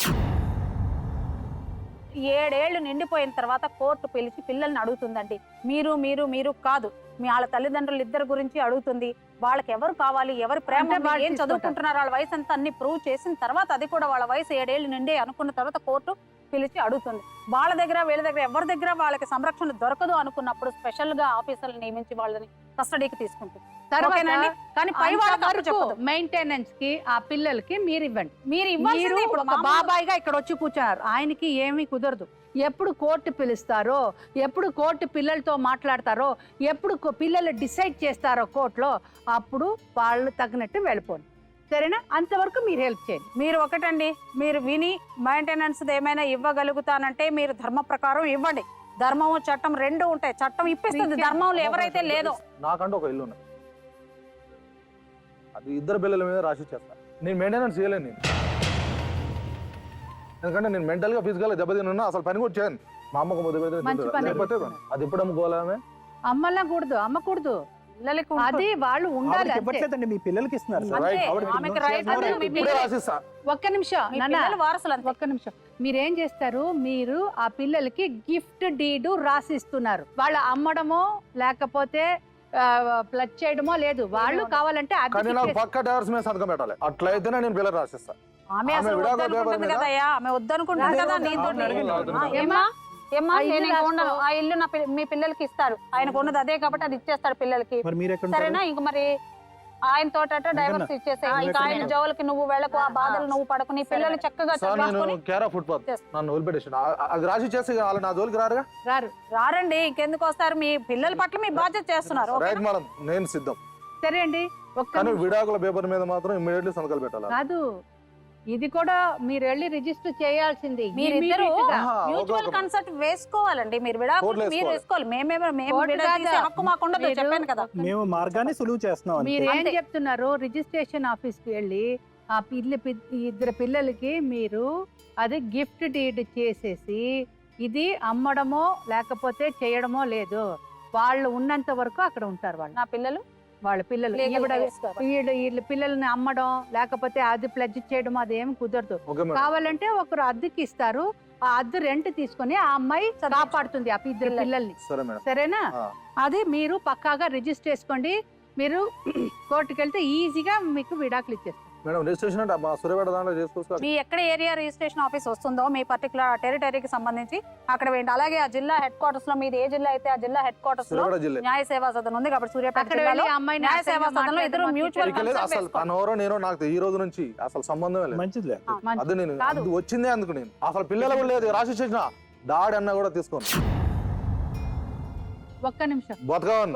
7 ఏళ్ళు నిండిపోయిన తర్వాత కోర్టు పిలిచి పిల్లల్ని అడుగుతుందండి. మీరు మీరు మీరు కాదు, మీ వాళ్ళ తల్లిదండ్రులు ఇద్దరు గురించి అడుగుతుంది. వాళ్ళకి ఎవరు కావాలి, ఎవరు ప్రేమ, ఏం చదువుకుంటున్నారు, వాళ్ళ వయసు అంతా అన్ని ప్రూవ్ చేసిన తర్వాత, అది కూడా వాళ్ళ వయసు 7 ఏళ్ళు నిండే అనుకున్న తర్వాత కోర్టు పిలిచి అడుగుతుంది. వాళ్ళ దగ్గర వీళ్ళ దగ్గర ఎవరి దగ్గర వాళ్ళకి సంరక్షణ దొరకదు అనుకున్నప్పుడు స్పెషల్ గా ఆఫీసర్లు నియమించి వాళ్ళని కస్టడీకి తీసుకుంటుంది. కానీ పై వాళ్ళ మెయింటెనెన్స్ కి ఆ పిల్లలకి మీరు ఇవ్వండి. మీరు ఇప్పుడు ఒక బాబాయ్ గా ఇక్కడ వచ్చి కూర్చున్నారు, ఆయనకి ఏమీ కుదరదు. ఎప్పుడు కోర్టు పిలుస్తారో, ఎప్పుడు కోర్టు పిల్లలతో మాట్లాడతారో, ఎప్పుడు పిల్లలు డిసైడ్ చేస్తారో కోర్టులో, అప్పుడు వాళ్ళు తగినట్టు వెళ్ళిపోండి. సరేనా? అంతవరకు మీరు హెల్ప్ చేయండి. మీరు ఒకటండి, మీరు విని మెయింటెనెన్స్ ఏమైనా ఇవ్వగలుగుతానంటే మీరు ధర్మ ప్రకారం ఇవ్వండి. ధర్మం చట్టం రెండు ఉంటాయి. చట్టం ఇప్పిస్తుంది, ధర్మంలో ఎవరైతే లేదో. నాకంటూ ఒక ఇల్లు ఉన్నది, అది ఇద్దరు పిల్లల మీద రాసి చేస్తా. నేను మెయింటెనెన్స్ చేయలేను నేను, ఎందుకంటే నేను మెంటల్ గా ఫిజికల్ గా దెబ్బతిన్నా. అసలు పని కూడా చేయను. మా అమ్మకు ముద్ద పెడితే అది ఎప్పుడు అమ్ముకోవాలమే. అమ్మలా కూడదు, అమ్మకూడదు. అది వాళ్ళు ఉండాలి. ఇవ్వట్లేదండి, మీ పిల్లలకి ఇస్తున్నారు సార్. ఒక్క నిమిషం, ఒక్క నిమిషం. మీరేం చేస్తారు, మీరు ఆ పిల్లలకి గిఫ్ట్ డీడ్ రాసిస్తున్నారు. వాళ్ళు అమ్మడమో లేకపోతే ప్లగ్ చేయడమో లేదు. వాళ్ళు కావాలంటే పక్క డైవర్స్ మీద సంతకం పెట్టాలి. అట్లయితేనే నేను పిల్లలు రాసిస్తా. ఆమె అసలు వద్దనుకుంటుంది కదయ్యా, ఆమె వద్దనుకుంటుంది కదా. నీతో ఆ ఇల్లు మీ పిల్లలకి ఇస్తారు, ఆయనకు ఉన్నది అదే కాబట్టి అది ఇచ్చేస్తాడు పిల్లలకి. సరేనా? ఇంక మరి ఆయన తోట డైవర్స్ ఇచ్చేసే, ఇంకా ఆయన జోలికి నువ్వు వెళ్ళకు, ఆ బాధలు నువ్వు పడకు, నీ పిల్లలు చక్కగా రారండి. ఇంకెందుకు వస్తారు? మీ పిల్లల పట్ల మీ బాధ్యత చేస్తున్నారు. నేను సిద్ధం. సరే అండి. విడాకుల పేపర్ మీద మాత్రం ఇమ్మీడియట్లీ సంతకాలు పెట్టాలి. కాదు, ఇది కూడా మీరు వెళ్ళి రిజిస్టర్ చేయాల్సింది. మీరిద్దరు మ్యూచువల్ కన్సల్ట్ వేసుకోవాలండి. మీరు విడాకులు మీరు వేసుకోవాలి. హక్కు మాకుండదు, చెప్పాను కదా. మేము మార్గాన్ని సులువు చేస్తున్నాం. మీరు ఏం చెప్తున్నారు? రిజిస్ట్రేషన్ ఆఫీస్ కి వెళ్ళి ఆ ఇద్దరు పిల్లలకి మీరు అది గిఫ్ట్ డీడ్ చేసేసి, ఇది అమ్మడమో లేకపోతే చేయడమో లేదు, వాళ్ళు ఉన్నంత వరకు అక్కడ ఉంటారు. వాళ్ళు నా పిల్లలు, వాళ్ళ పిల్లలు వీళ్ళ పిల్లల్ని అమ్మడం లేకపోతే అది ప్లెడ్జ్ చేయడం అదేం కుదరదు. కావాలంటే ఒకరు అద్దెకి ఇస్తారు, ఆ అద్దె రెంట్ తీసుకొని ఆ అమ్మాయి కాపాడుతుంది ఆ ఇద్దరు పిల్లల్ని. సరేనా? అది మీరు పక్కాగా రిజిస్టర్ చేసుకోండి. మీరు కోర్టుకి వెళ్తే ఈజీగా మీకు విడాకులు ఇచ్చేస్తారు. మీ ఎక్కడ ఏరియా రిజిస్ట్రేషన్ ఆఫీస్ వస్తుందో మీ పర్టికులర్ టెరిటరీకి సంబంధించి అక్కడ వేయండి. అలాగే ఆ జిల్లా హెడ్ క్వార్టర్స్ లో, మీది ఏ జిల్లా అయితే ఆ జిల్లా హెడ్ క్వార్టర్స్ లో న్యాయ సేవా సదన్ ఉంది కాబట్టి సూర్యాపేట జిల్లాలో న్యాయ సేవా సదన్ లో ఇద్దరు మ్యూచువల్ ఈ రోజు నుంచి అసలు సంబంధం లేదు. అది నేను వచ్చిందే అందుకు నేను అసలు పిల్లలు కూడా లేదు రాసి చేసిన డాడీ అన్న కూడా తీసుకోను. ఒక్క నిమిషం,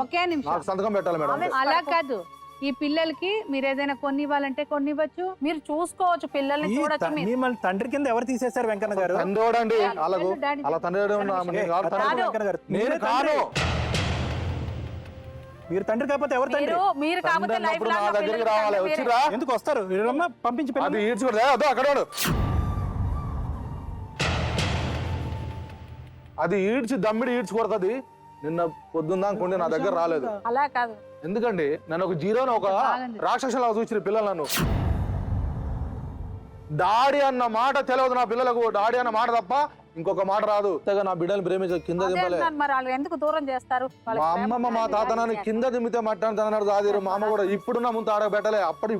ఒకే నిమిషం సంతకం పెట్టాలి మేడం. అలా కాదు, ఈ పిల్లలకి మీరు ఏదైనా కొన్ని ఇవ్వాలంటే కొన్ని ఇవ్వచ్చు, మీరు చూసుకోవచ్చు, పిల్లల్ని చూడొచ్చు. మిమ్మల్ని తండ్రి కింద ఎవరు తీసేశారు? వెంకన్న గారు తండ్రి అండి. అలా తండ్రి నేను కాదు. మీరు తండ్రి కాకపోతే ఎవరు తండ్రి? మీరు కాకపోతే నా దగ్గరికి రావాలి. వచ్చిరా? ఎందుకు వస్తారు? పంపించి అది ఈడ్చుకోడు అక్కడ అది ఈడ్చి దమ్మిడి ఈడ్చుకొడుతుంది. నిన్న పొద్దున్న అనుకోండి నా దగ్గర రాలేదు. అలా కాదు, ఎందుకండి నన్ను ఒక జీరోని ఒక రాక్షసులా చూసిన పిల్లలు నన్ను. డాడీ అన్న మాట తెలియదు నా పిల్లలకు. డాడీ అన్న మాట తప్ప ఇంకొక మాట రాదు. నా బిడ్డలు ప్రేమించే కింద దింపలే. ఎందుకు దూరం చేస్తారు? మా అమ్మమ్మ మా తాత నన్ను కింద దింపితే మట్టాను సాదిరు. మా అమ్మ కూడా ఇప్పుడున్న ముందు ఆడబెట్టలే. అప్పుడు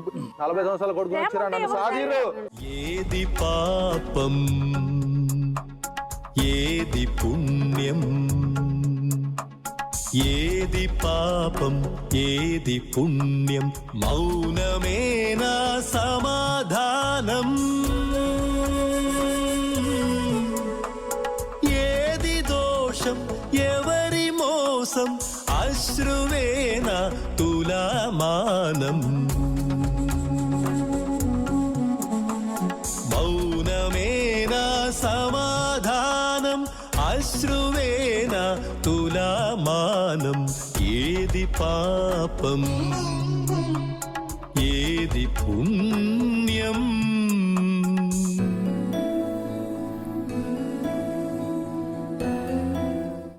40 సంవత్సరాలు కొడుకు వచ్చిరా నన్ను సాదిరు. ఏది పాపం ఏది పుణ్యం, ఏది పాపం ఏది పుణ్యం, మౌనమేనా సమాధానం, ఏది దోషం ఎవరి మోసం, అశ్రువేనా తులమానం, మౌనమేనా సమాధానం, అశ్రువేనా తులమానం, ఏది పాపం ఏది పుణ్యం.